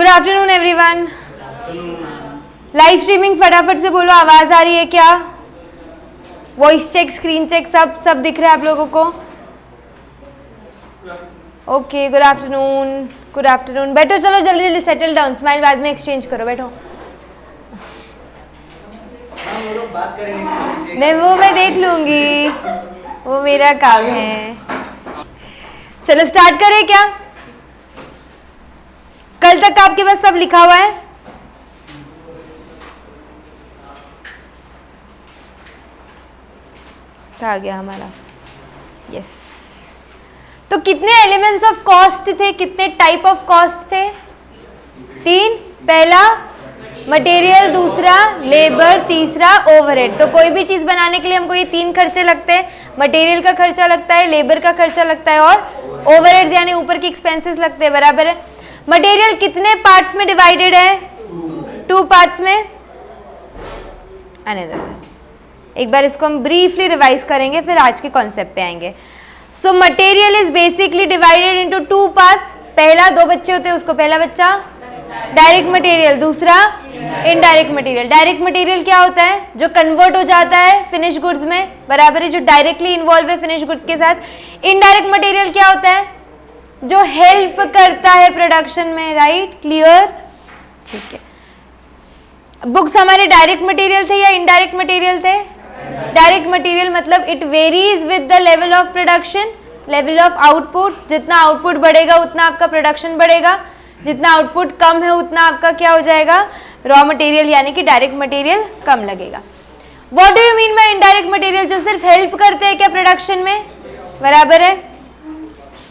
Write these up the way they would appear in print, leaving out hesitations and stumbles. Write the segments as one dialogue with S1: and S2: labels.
S1: Good afternoon everyone. Live streaming फटाफट से बोलो, आवाज आ रही है क्या? वॉइस चेक, स्क्रीन चेक, सब दिख रहा है आप लोगों को? Okay, good afternoon, good afternoon. बैठो, चलो जल्दी जल्दी सेटल डाउन, स्माइल बाद में एक्सचेंज करो, बैठो। नहीं, वो मैं देख लूंगी, वो मेरा काम है। चलो स्टार्ट करें क्या? कल तक आपके पास सब लिखा हुआ है? कहाँ गया हमारा? यस। तो कितने एलिमेंट्स ऑफ कॉस्ट थे, कितने टाइप ऑफ कॉस्ट थे? 3। पहला मटेरियल, दूसरा लेबर, तीसरा ओवरहेड। तो कोई भी चीज बनाने के लिए हमको ये 3 खर्चे लगते हैं। मटेरियल का खर्चा लगता है, लेबर का खर्चा लगता है और ओवरहेड यानी ऊपर की एक्सपेंसेस लगते हैं, बराबर है। मटेरियल कितने पार्ट्स में डिवाइडेड है? 2 पार्ट्स में। एक बार इसको हम ब्रीफली रिवाइज करेंगे, फिर आज के कॉन्सेप्ट पे आएंगे। So material is basically divided into 2 parts. पहला, 2 बच्चे होते हैं, उसको पहला बच्चा डायरेक्ट मटेरियल, दूसरा इनडायरेक्ट मटेरियल। डायरेक्ट मटेरियल क्या होता है? जो कन्वर्ट हो जाता है फिनिश गुड्स में, बराबर है, जो डायरेक्टली इन्वॉल्व है फिनिश गुड्स के साथ। इनडायरेक्ट मटेरियल क्या होता है? जो हेल्प करता है प्रोडक्शन में, राइट? क्लियर? ठीक है। बुक्स हमारे डायरेक्ट मटेरियल थे या इनडायरेक्ट मटेरियल थे? डायरेक्ट मटेरियल मतलब it varies with the level of production, level of output. जितना आउटपुट बढ़ेगा उतना आपका प्रोडक्शन बढ़ेगा, जितना आउटपुट कम है उतना आपका क्या हो जाएगा? रॉ मटेरियल यानी कि डायरेक्ट मटेरियल कम लगेगा। What do you mean by indirect material? जो सिर्फ हेल्प करते हैं क्या प्रोडक्शन में, बराबर है,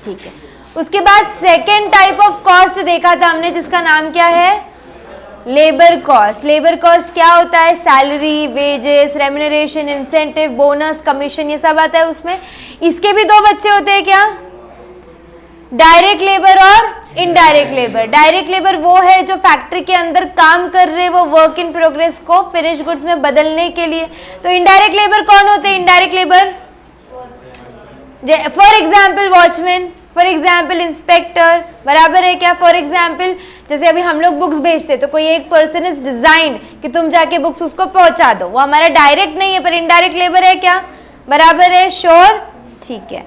S1: ठीक है। उसके बाद सेकेंड टाइप ऑफ कॉस्ट देखा था हमने, जिसका नाम क्या है? Labour cost. लेबर कॉस्ट क्या होता है? Salary, wages, remuneration, incentive, bonus, commission, ये सब आता है उसमें। इसके भी 2 बच्चे होते हैं क्या? डायरेक्ट लेबर और इनडायरेक्ट लेबर। डायरेक्ट लेबर वो है जो फैक्ट्री के अंदर काम कर रहे, वो वर्क इन प्रोग्रेस को फिनिश गुड्स में बदलने के लिए। तो इनडायरेक्ट लेबर कौन होते हैं? Indirect labour for example watchman, for example inspector, बराबर है क्या? फॉर एग्जाम्पल जैसे अभी हम लोग बुक्स भेजते तो कोई एक पर्सन इज डिजाइन कि तुम जाके बुक्स उसको पहुंचा दो, वो हमारा डायरेक्ट नहीं है पर इनडायरेक्ट लेबर है क्या, बराबर है? श्योर, ठीक है।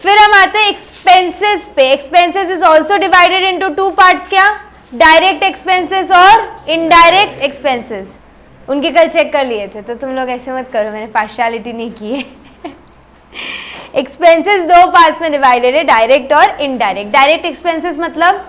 S1: फिर हम आते हैं एक्सपेंसेस पे। Expenses is also divided into 2 parts, क्या? डायरेक्ट एक्सपेंसेस और इनडायरेक्ट एक्सपेंसेस। उनके कल चेक कर लिए थे तो तुम लोग ऐसे मत करो, मैंने पार्शियलिटी नहीं की है। एक्सपेंसेस 2 पार्ट्स में डिवाइडेड है, डायरेक्ट और इनडायरेक्ट। डायरेक्ट एक्सपेंसेस मतलब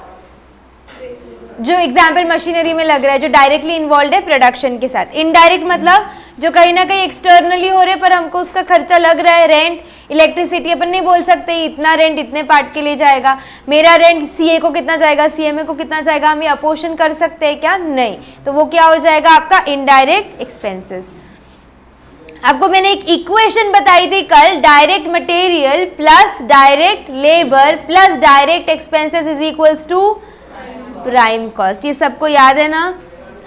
S1: जो एग्जाम्पल मशीनरी में लग रहा है, जो डायरेक्टली इन्वॉल्व है प्रोडक्शन के साथ। इनडायरेक्ट मतलब जो कहीं ना कहीं एक्सटर्नली हो रहे पर हमको उसका खर्चा लग रहा है। रेंट, इलेक्ट्रिसिटी, अपन नहीं बोल सकते इतना रेंट इतने पार्ट के लिए जाएगा, मेरा रेंट सीए को कितना जाएगा, सीएमए को कितना जाएगा, हम ये अपोर्शन कर सकते हैं क्या? नहीं। तो वो क्या हो जाएगा आपका? Indirect expenses. आपको मैंने एक इक्वेशन बताई थी कल, direct material plus direct labour plus direct expenses is equals to prime cost. ये सबको याद है ना?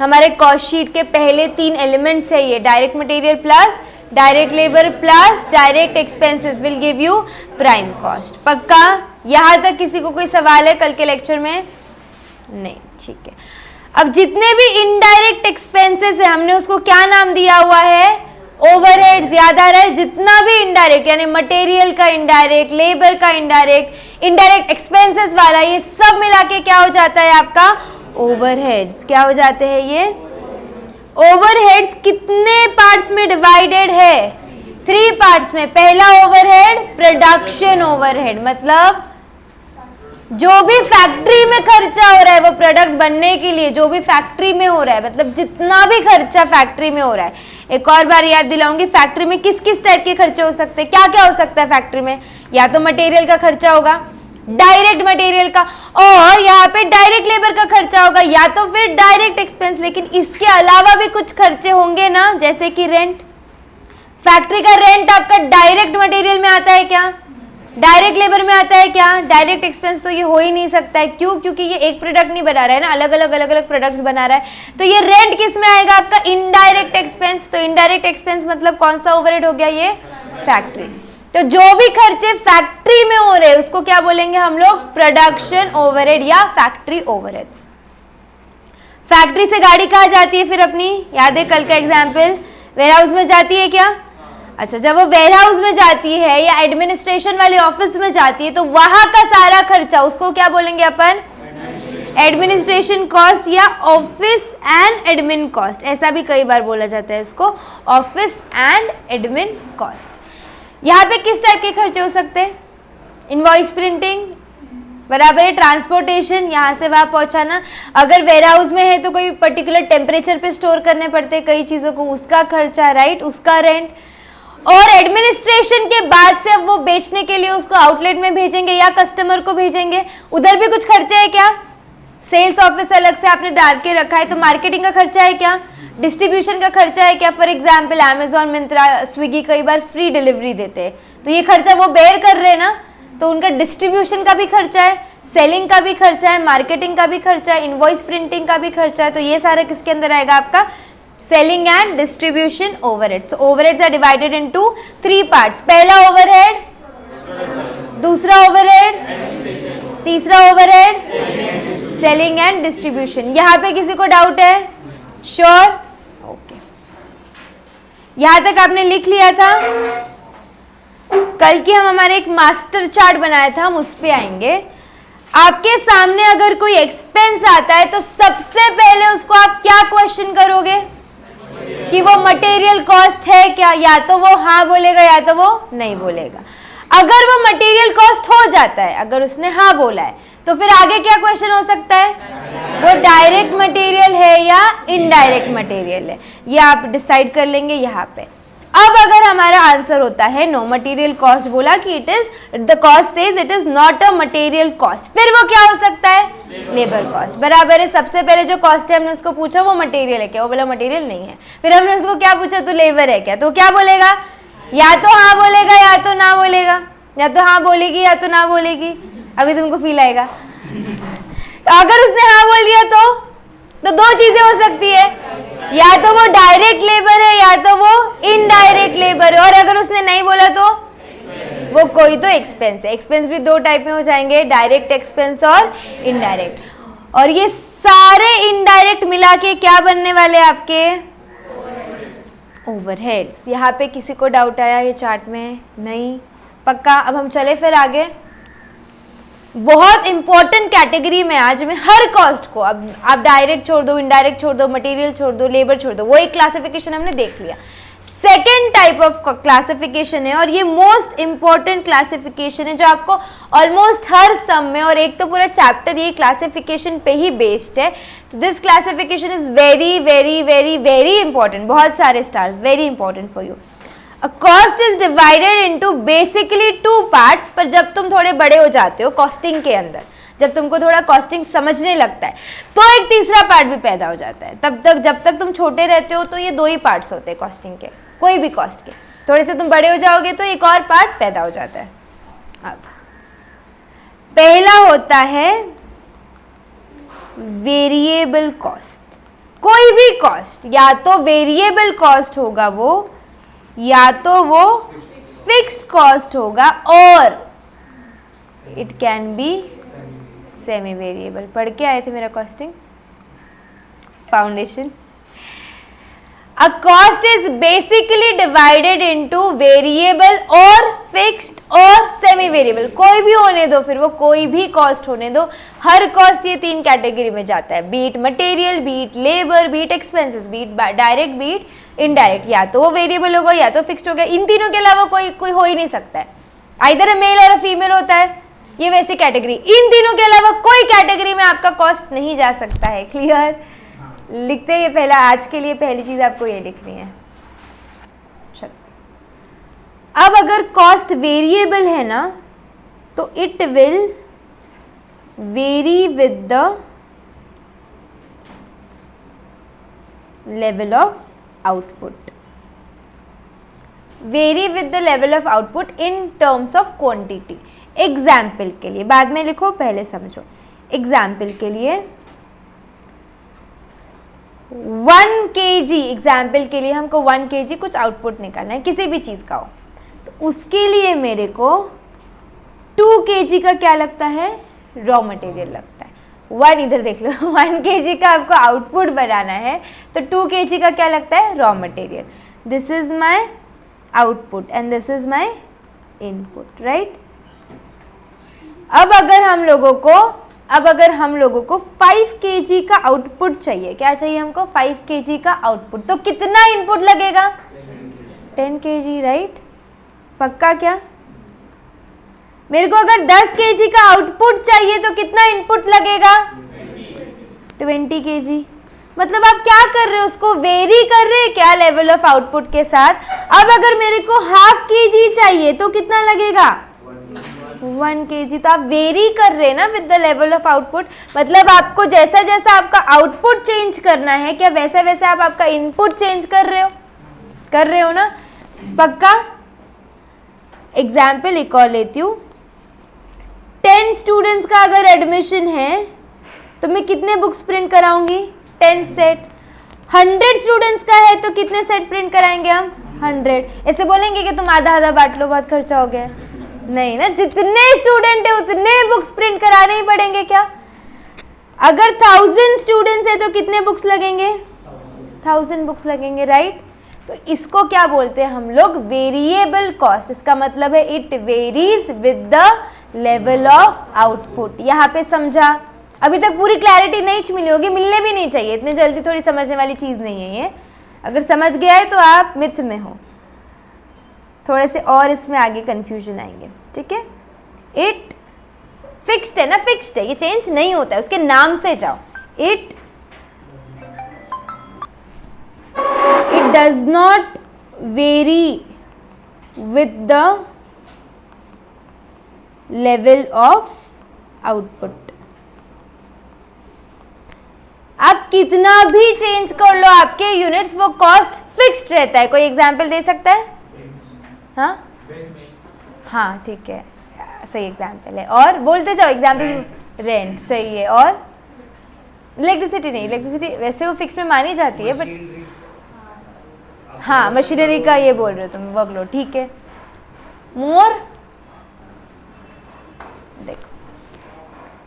S1: हमारे कॉस्ट शीट के पहले 3 एलिमेंट्स है ये, direct material plus direct labour plus direct expenses will give you prime cost. पक्का? यहाँ तक किसी को कोई सवाल है कल के लेक्चर में? नहीं, ठीक है। अब जितने भी इनडायरेक्ट एक्सपेंसेस है हमने उसको क्या नाम दिया हुआ है? ओवरहेड। याद आ रहा है? जितना भी इनडायरेक्ट यानी मटेरियल का इनडायरेक्ट, लेबर का इनडायरेक्ट, इनडायरेक्ट एक्सपेंसेस वाला, ये सब मिला के क्या हो जाता है आपका? ओवरहेड्स। क्या हो जाते हैं ये? ओवरहेड्स कितने पार्ट्स में डिवाइडेड है? 3 पार्ट्स में। पहला ओवरहेड प्रोडक्शन ओवरहेड, मतलब जो भी फैक्ट्री में खर्चा हो रहा है वो प्रोडक्ट बनने के लिए, जो भी फैक्ट्री में हो रहा है, मतलब जितना भी खर्चा फैक्ट्री में हो रहा है। एक और बार याद दिलाऊंगी, फैक्ट्री में किस किस टाइप के खर्चे हो सकते हैं, क्या क्या हो सकता है फैक्ट्री में? या तो मटेरियल का खर्चा होगा, डायरेक्ट मटेरियल का, और यहाँ पे डायरेक्ट लेबर का खर्चा होगा, या तो फिर डायरेक्ट एक्सपेंस। लेकिन इसके अलावा भी कुछ खर्चे होंगे ना, जैसे कि रेंट। फैक्ट्री का रेंट आपका डायरेक्ट मटेरियल में आता है क्या? डायरेक्ट लेबर में आता है क्या? डायरेक्ट एक्सपेंस तो ये हो ही नहीं सकता है। क्यों? क्योंकि ये एक प्रोडक्ट नहीं बना रहा है ना, अलग अलग प्रोडक्ट्स बना रहा है। तो ये रेंट किस में आएगा आपका? Indirect expense. तो इनडायरेक्ट एक्सपेंस मतलब कौन सा ओवरहेड हो गया? ये फैक्ट्री। तो जो भी खर्चे फैक्ट्री में हो रहे हैं उसको क्या बोलेंगे हम लोग? प्रोडक्शन ओवरहेड या फैक्ट्री ओवरहेड्स। फैक्ट्री से गाड़ी कहाँ जाती है फिर अपनी? याद है कल का एग्जाम्पल, वेयरहाउस में जाती है क्या? अच्छा, जब वो वेयरहाउस में जाती है या एडमिनिस्ट्रेशन वाले ऑफिस में जाती है तो वहां का सारा खर्चा उसको क्या बोलेंगे अपन? एडमिनिस्ट्रेशन कॉस्ट या ऑफिस एंड एडमिन कॉस्ट, ऐसा भी कई बार बोला जाता है इसको, ऑफिस एंड एडमिन कॉस्ट। यहाँ पे किस टाइप के खर्चे हो सकते हैं? इनवॉइस प्रिंटिंग बराबर है, ट्रांसपोर्टेशन यहाँ से वहाँ पहुँचाना, अगर वेयरहाउस में है तो कोई पर्टिकुलर टेम्परेचर पे स्टोर करने पड़ते हैं कई चीज़ों को, उसका खर्चा, राइट, उसका रेंट। और एडमिनिस्ट्रेशन के बाद से अब वो बेचने के लिए उसको आउटलेट में भेजेंगे या कस्टमर को भेजेंगे, उधर भी कुछ खर्चे है क्या? सेल्स ऑफिस अलग से आपने डाल के रखा है तो मार्केटिंग का खर्चा है क्या? डिस्ट्रीब्यूशन का खर्चा है क्या? For example Amazon, Myntra, Swiggy कई बार फ्री डिलीवरी देते हैं तो ये खर्चा वो बेयर कर रहे हैं ना, तो उनका डिस्ट्रीब्यूशन का भी खर्चा है, सेलिंग का भी खर्चा है, मार्केटिंग का भी खर्चा है, इनवॉइस प्रिंटिंग का भी खर्चा है। तो ये सारा किसके अंदर आएगा? आपका selling and distribution overheads. Overheads are divided into 3 parts. पहला ओवरहेड, दूसरा ओवरहेड, तीसरा ओवरहेड, सेलिंग एंड डिस्ट्रीब्यूशन। यहाँ पे किसी को डाउट है? Sure, okay. यहाँ तक आपने लिख लिया था? कल की हमारे एक मास्टर चार्ट बनाया था, हम उस पे आएंगे। आपके सामने अगर कोई एक्सपेंस आता है तो सबसे पहले उसको आप क्या क्वेश्चन करोगे कि वो मटेरियल कॉस्ट है क्या? या तो वो हाँ बोलेगा या तो वो नहीं बोलेगा। अगर वो मटेरियल कॉस्ट हो जाता है, अगर उसने हाँ बोला है, तो फिर आगे क्या क्वेश्चन हो सकता है? वो डायरेक्ट मटेरियल है या इनडायरेक्ट मटेरियल है, ये आप डिसाइड कर लेंगे यहाँ पे। अब अगर हमारा आंसर होता है नो, मटेरियल कॉस्ट बोला कि it is, the cost says it is not a material cost, फिर वो क्या हो सकता है? Labour cost. बराबर है, सबसे पहले जो कॉस्ट है हमने उसको पूछा वो मटेरियल है क्या? वो बोला मटेरियल नहीं है। फिर हमने उसको क्या पूछा? तो लेबर है क्या? तो क्या बोलेगा? या तो हाँ बोलेगा या तो ना बोलेगा, या तो हाँ बोलेगी या तो ना बोलेगी। अभी तुमको फील आएगा। तो अगर उसने हाँ बोल दिया तो दो चीजें हो सकती है, या तो वो डायरेक्ट लेबर है या तो वो इनडायरेक्ट लेबर है। और अगर उसने नहीं बोला तो वो कोई तो एक्सपेंस है। एक्सपेंस भी 2 टाइप में हो जाएंगे, डायरेक्ट एक्सपेंस और इनडायरेक्ट। और ये सारे इनडायरेक्ट मिला के क्या बनने वाले आपके? ओवरहेड्स। यहाँ पे किसी को डाउट आया ये चार्ट में? नहीं, पक्का। अब हम चले फिर आगे। बहुत इंपॉर्टेंट कैटेगरी में आज मैं हर कॉस्ट को, अब आप डायरेक्ट छोड़ दो, इनडायरेक्ट छोड़ दो, मटेरियल छोड़ दो, लेबर छोड़ दो, वो एक क्लासिफिकेशन हमने देख लिया। सेकेंड टाइप ऑफ क्लासिफिकेशन है और ये मोस्ट इंपॉर्टेंट क्लासिफिकेशन है जो आपको ऑलमोस्ट हर सम में, और एक तो पूरा चैप्टर ये क्लासिफिकेशन पे ही बेस्ड है। तो this classification is very very very very important, बहुत सारे stars, very important for you. A cost is divided into basically 2 parts, पर जब तुम थोड़े बड़े हो जाते हो कॉस्टिंग के अंदर, जब तुमको थोड़ा कॉस्टिंग समझने लगता है तो एक तीसरा पार्ट भी पैदा हो जाता है। तब तक जब तक तुम छोटे रहते हो तो ये 2 ही पार्ट्स होते हैं कॉस्टिंग के, कोई भी कॉस्ट के। थोड़े से तुम बड़े हो जाओगे तो एक और पार्ट पैदा हो जाता है। अब पहला होता है वेरिएबल कॉस्ट। कोई भी कॉस्ट या तो वेरिएबल कॉस्ट होगा वो, या तो वो फिक्स्ड कॉस्ट होगा, और it can be semi variable. पढ़ के आए थे मेरा costing foundation. A cost is basically divided into variable और फिक्स्ड और सेमी वेरिएबल। कोई भी होने दो, फिर वो कोई भी कॉस्ट होने दो, हर कॉस्ट ये 3 कैटेगरी में जाता है, be it material, be it labour, be it expenses, be it direct, be it indirect. या तो वो वेरिएबल होगा या तो फिक्स्ड होगा, इन तीनों के अलावा कोई हो ही नहीं सकता है। आइदर मेल और फीमेल होता है, ये वैसी कैटेगरी। इन तीनों के अलावा कोई कैटेगरी में आपका कॉस्ट नहीं जा सकता है। क्लियर? लिखते हैं ये पहला, आज के लिए पहली चीज आपको ये लिखनी है। चलो, अब अगर कॉस्ट वेरिएबल है ना तो it will very with the level of output. Very with the level of output in terms of quantity. Example के लिए, बाद में लिखो पहले समझो। एग्जाम्पल के लिए 1 kg, एग्जाम्पल के लिए हमको 1 kg कुछ आउटपुट निकालना है, किसी भी चीज़ का हो। तो उसके लिए मेरे को 2 kg का क्या लगता है, रॉ मटेरियल लगता है। 1 इधर देख लो 1 kg का आपको आउटपुट बनाना है तो 2 kg का क्या लगता है, raw material. This is my output and this is my input, right. अब अगर हम लोगों को 5 kg का आउटपुट चाहिए, क्या चाहिए हमको, 5 kg का आउटपुट, तो कितना इनपुट लगेगा, 10 kg, राइट। पक्का क्या, मेरे को अगर 10 kg का आउटपुट चाहिए तो कितना इनपुट लगेगा, 20 kg। मतलब आप क्या कर रहे हो, उसको वेरी कर रहे हैं क्या लेवल ऑफ आउटपुट के साथ। अब अगर मेरे को ½ kg चाहिए तो कितना लगेगा, 1 kg। तो आप वेरी कर रहे हैं ना with the level of output. मतलब आपको जैसा जैसा आपका आउटपुट चेंज करना है, क्या वैसा वैसा आप आपका इनपुट चेंज कर रहे हो ना। पक्का। एग्जाम्पल एक और लेती हूँ। 10 स्टूडेंट्स का अगर एडमिशन है तो मैं कितने बुक्स प्रिंट कराऊंगी, 10 सेट। 100 स्टूडेंट्स का है तो कितने सेट प्रिंट कराएंगे हम, 100। ऐसे बोलेंगे कि तुम आधा आधा बांट लो, बहुत खर्चा हो गया, नहीं ना, जितने स्टूडेंट है उतने बुक्स प्रिंट कराने ही पड़ेंगे। क्या अगर 1000 स्टूडेंट्स है तो कितने बुक्स लगेंगे, 1000 बुक्स लगेंगे, राइट। तो इसको क्या बोलते हैं हम लोग, वेरिएबल कॉस्ट। इसका मतलब है it varies with the level of output. यहाँ पे समझा, अभी तक पूरी क्लैरिटी नहीं मिली होगी, मिलने भी नहीं चाहिए, इतने जल्दी थोड़ी समझने वाली चीज़ नहीं है ये। अगर समझ गया है तो आप मिथ में हो, थोड़े से और इसमें आगे कंफ्यूजन आएंगे, ठीक है। इट फिक्स्ड है ना, फिक्स्ड है, ये चेंज नहीं होता है, उसके नाम से जाओ। It does not very with the level of output. आप कितना भी चेंज कर लो आपके यूनिट्स, वो कॉस्ट फिक्स्ड रहता है। कोई एग्जांपल दे सकता है, हाँ ठीक है, सही एग्जांपल है। और बोलते जाओ एग्जांपल। रेंट सही है। और इलेक्ट्रिसिटी नहीं, इलेक्ट्रिसिटी वैसे वो फिक्स में मानी जाती है, बट हाँ मशीनरी का ये बोल रहे हो तुम, वर्कलोड, ठीक है। मोर, देखो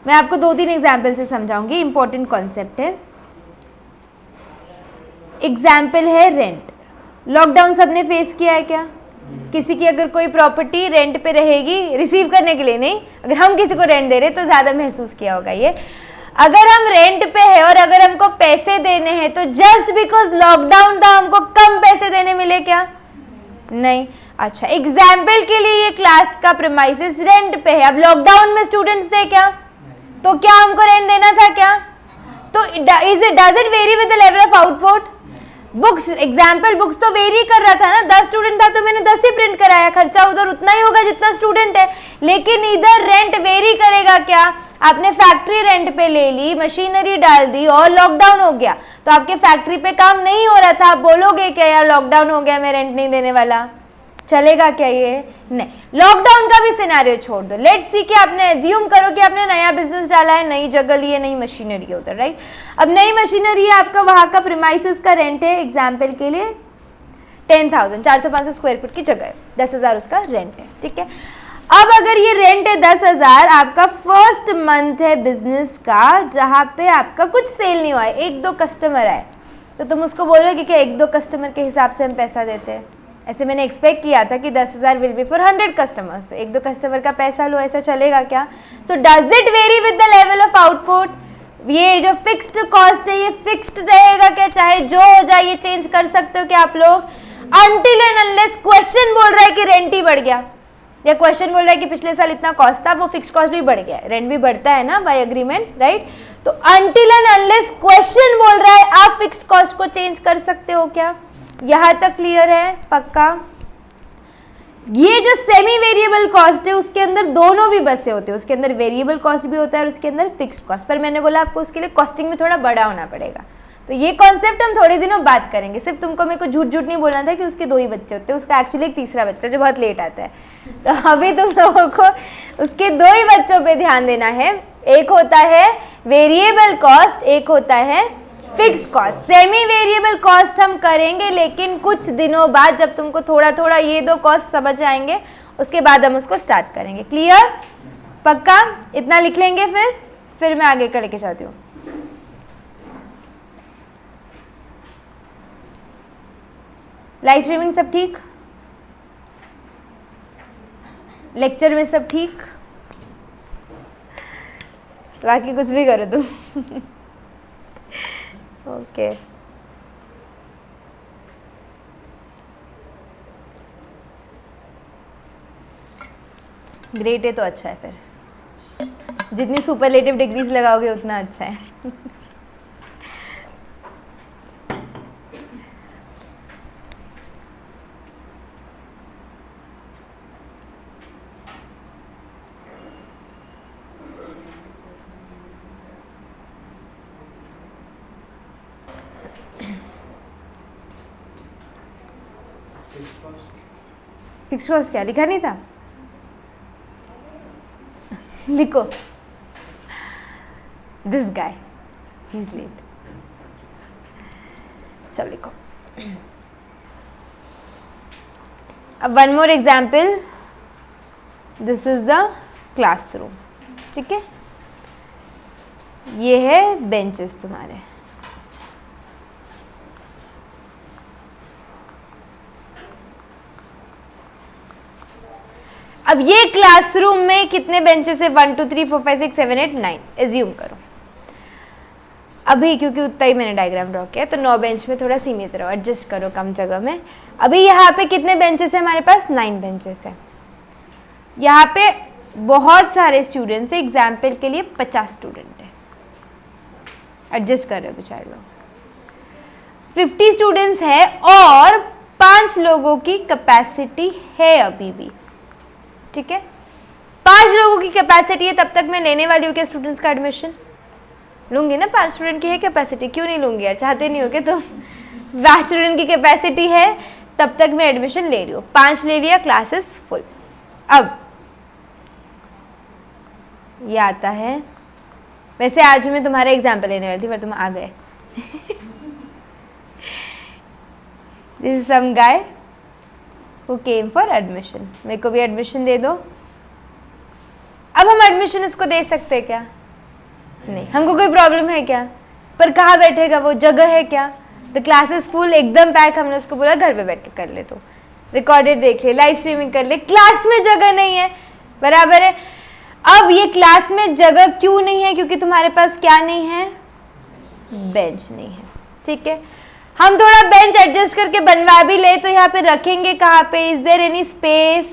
S1: मैं आपको 2-3 एग्जाम्पल से समझाऊंगी, इंपॉर्टेंट कॉन्सेप्ट है। एग्जाम्पल है रेंट। लॉकडाउन सबने फेस किया है क्या, किसी की अगर कोई प्रॉपर्टी रेंट पे रहेगी, रिसीव करने के लिए नहीं, अगर हम किसी को रेंट दे रहे तो ज़्यादा महसूस किया होगा ये। अगर हम रेंट पे है और अगर हमको पैसे देने हैं तो जस्ट बिकॉज लॉकडाउन था हमको कम पैसे देने मिले क्या, नहीं। अच्छा, एग्जाम्पल के लिए ये क्लास का प्रीमाइसेस रेंट पे है, अब लॉकडाउन में स्टूडेंट्स थे क्या, तो क्या हमको रेंट देना था क्या, तो does it very with the level of output. Books, example books तो वेरी कर रहा था ना, 10 स्टूडेंट था तो मैंने 10 ही प्रिंट कराया, खर्चा उधर उतना ही होगा जितना स्टूडेंट है। लेकिन इधर रेंट वेरी करेगा क्या, आपने फैक्ट्री रेंट पे ले ली, मशीनरी डाल दी और लॉकडाउन हो गया, तो आपके फैक्ट्री पे काम नहीं हो रहा था, आप बोलोगे क्या यार लॉकडाउन हो गया मैं रेंट नहीं देने वाला, चलेगा क्या ये, नहीं। लॉकडाउन का भी सिनेरियो छोड़ दो, लेट्स सी कि आपने एज्यूम करो कि आपने नया बिजनेस डाला है, नई जगह ली है, नई मशीनरी है उधर, राइट। अब नई मशीनरी है, आपका वहां का प्रीमाइसेस का रेंट है एग्जाम्पल के लिए 10,000, 400-500 स्क्वायर फुट की जगह है, 10,000 उसका रेंट है, ठीक है। अब अगर ये रेंट है 10,000, आपका फर्स्ट मंथ है बिजनेस का जहाँ पे आपका कुछ सेल नहीं हुआ है, 1-2 कस्टमर आए, तो तुम उसको बोलोगे कि 1-2 कस्टमर के हिसाब से हम पैसा देते हैं। ऐसे मैंने एक्सपेक्ट किया था कि 10,000 विल बी फॉर 100 कस्टमर्स, तो 1-2 कस्टमर का पैसा लो, ऐसा चलेगा क्या। So does it very with the level of output. ये जो फिक्स्ड कॉस्ट है ये फिक्स्ड रहेगा क्या, चाहे जो हो जाए, ये चेंज कर सकते हो क्या आप लोग, अनटिल एंड अनलेस क्वेश्चन बोल रहा है कि रेंट ही बढ़ गया, या क्वेश्चन बोल रहा है कि पिछले साल इतना कॉस्ट था, वो फिक्स्ड कॉस्ट भी बढ़ गया, रेंट भी बढ़ता है ना बाय एग्रीमेंट, राइट। तो अनटिल एंड अनलेस क्वेश्चन बोल रहा है आप फिक्स्ड कॉस्ट को चेंज कर सकते हो क्या, यहाँ तक क्लियर है, पक्का। ये जो सेमी वेरिएबल कॉस्ट है उसके अंदर दोनों भी बसे होते हैं, उसके अंदर वेरिएबल कॉस्ट भी होता है और उसके अंदर फिक्स्ड कॉस्ट, पर मैंने बोला आपको उसके लिए कॉस्टिंग में थोड़ा बड़ा होना पड़ेगा, तो ये कॉन्सेप्ट हम थोड़े दिनों बात करेंगे। सिर्फ तुमको मेरे को झूठ नहीं बोलना था कि उसके 2 ही बच्चे होते हैं, उसका एक्चुअली एक तीसरा बच्चा जो बहुत लेट आता है, तो अभी तुम लोगों को उसके 2 ही बच्चों पे ध्यान देना है। एक होता है वेरिएबल कॉस्ट, एक होता है fixed cost. Semi variable cost हम करेंगे लेकिन कुछ दिनों बाद, जब तुमको थोड़ा थोड़ा ये दो कॉस्ट समझ आएंगे उसके बाद हम उसको स्टार्ट करेंगे। क्लियर? पक्का? इतना लिख लेंगे फिर मैं आगे का लेके जाती हूँ। लाइव स्ट्रीमिंग सब ठीक? लेक्चर में सब ठीक? बाकी कुछ भी करो तुम। ओके ग्रेट है तो अच्छा है, फिर जितनी सुपरलेटिव डिग्रीज लगाओगे उतना अच्छा है। फिक्स कॉस्ट क्या लिखा नहीं था? लिखो, this guy he is late. चलो लिखो। अब one more example, this is the classroom. ठीक है, ये है बेंचेस तुम्हारे। अब ये क्लासरूम में कितने बेंचेस है? 1 2 3 4 5 6 7 8 9 एज्यूम करो। अभी क्योंकि उतना ही मैंने डायग्राम ड्रॉ किया तो 9 बेंच में थोड़ा सीमित रहो, एडजस्ट करो कम जगह में। अभी यहाँ पे कितने बेंचेस है हमारे पास? 9 बेंचेस है। यहाँ पे बहुत सारे स्टूडेंट्स है, एग्जाम्पल के लिए 50 स्टूडेंट है, एडजस्ट कर रहे हो बेचारे लोग। 50 स्टूडेंट्स है और 5 लोगों की कैपेसिटी है अभी भी। ठीक है, 5 लोगों की कैपेसिटी है, तब तक मैं लेने वाली हूँ क्या स्टूडेंट्स का एडमिशन? लूंगी ना, 5 स्टूडेंट की है कैपेसिटी, क्यों नहीं लूंगी यार? चाहते नहीं हो क्या तुम? 5 स्टूडेंट की कैपेसिटी है तब तक मैं एडमिशन ले रही हूँ। 5 ले लिया, क्लासेस फुल। अब ये आता है, वैसे आज मैं तुम्हारा एग्जाम्पल लेने वाली थी पर तुम आ गए। This is some guy who came for admission। मेरे को भी एडमिशन दे दो। अब हम एडमिशन इसको दे सकते हैं क्या? नहीं। हमको कोई प्रॉब्लम है क्या? पर कहाँ बैठेगा वो? जगह है क्या? द क्लास इज फुल, एकदम पैक। हमने उसको बोला घर पे बैठ के कर ले, तो रिकॉर्डेड देख ले, लाइव स्ट्रीमिंग कर ले। क्लास में जगह नहीं है, बराबर है। अब ये क्लास में जगह क्यों नहीं है? क्योंकि तुम्हारे पास क्या नहीं है? बेंच नहीं है। ठीक है, हम थोड़ा बेंच एडजस्ट करके बनवा भी ले तो यहाँ पे रखेंगे कहाँ पे? Is there any space?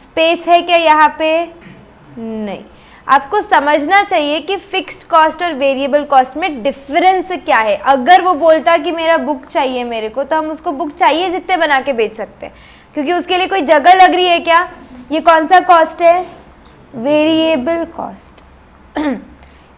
S1: Space है क्या यहाँ पे? नहीं। आपको समझना चाहिए कि फिक्स्ड कॉस्ट और वेरिएबल कॉस्ट में डिफरेंस क्या है। अगर वो बोलता कि मेरा बुक चाहिए मेरे को, तो हम उसको बुक चाहिए जितने बना के बेच सकते हैं, क्योंकि उसके लिए कोई जगह लग रही है क्या? ये कौन सा कॉस्ट है? Variable cost.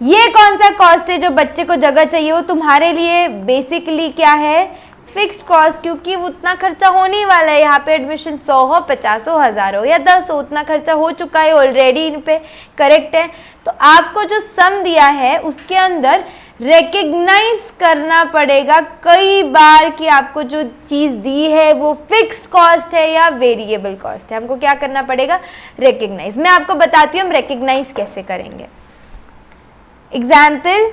S1: ये कौन सा कॉस्ट है? जो बच्चे को जगह चाहिए, वो तुम्हारे लिए बेसिकली क्या है? फिक्स्ड कॉस्ट, क्योंकि उतना खर्चा होने वाला है। यहाँ पे एडमिशन 100 हो, 50 हो, 1000 हो या 10 हो, उतना खर्चा हो चुका है ऑलरेडी इन पे। करेक्ट है? तो आपको जो सम दिया है उसके अंदर रिकग्नाइज करना पड़ेगा कई बार कि आपको जो चीज़ दी है वो फिक्स्ड कॉस्ट है या वेरिएबल कॉस्ट है। हमको क्या करना पड़ेगा? रिकग्नाइज। मैं आपको बताती हूँ हम रिकग्नाइज कैसे करेंगे। एग्जाम्पल,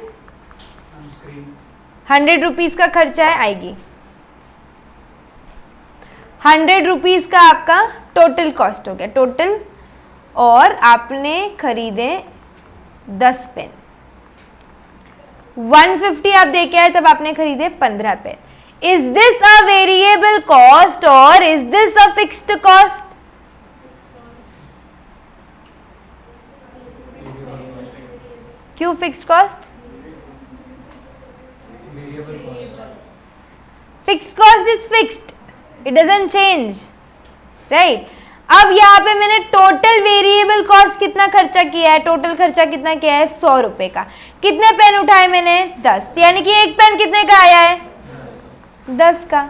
S1: 100 रुपीज़ का खर्चा है, आएगी 100 रुपीज़ का आपका टोटल कॉस्ट हो गया, टोटल। और आपने खरीदे 10 पेन। 150 आप दे के आए, तब आपने खरीदे 15 pen. Is this a variable cost और is this a fixed cost? क्यों fixed cost? Fixed cost is fixed, it doesn't change, right. अब यहाँ पे मैंने टोटल वेरिएबल कॉस्ट कितना खर्चा किया है? टोटल खर्चा कितना किया है? 100 रुपए का। कितने पेन उठाए मैंने? 10, यानी कि एक पेन कितने का आया है? 10 का,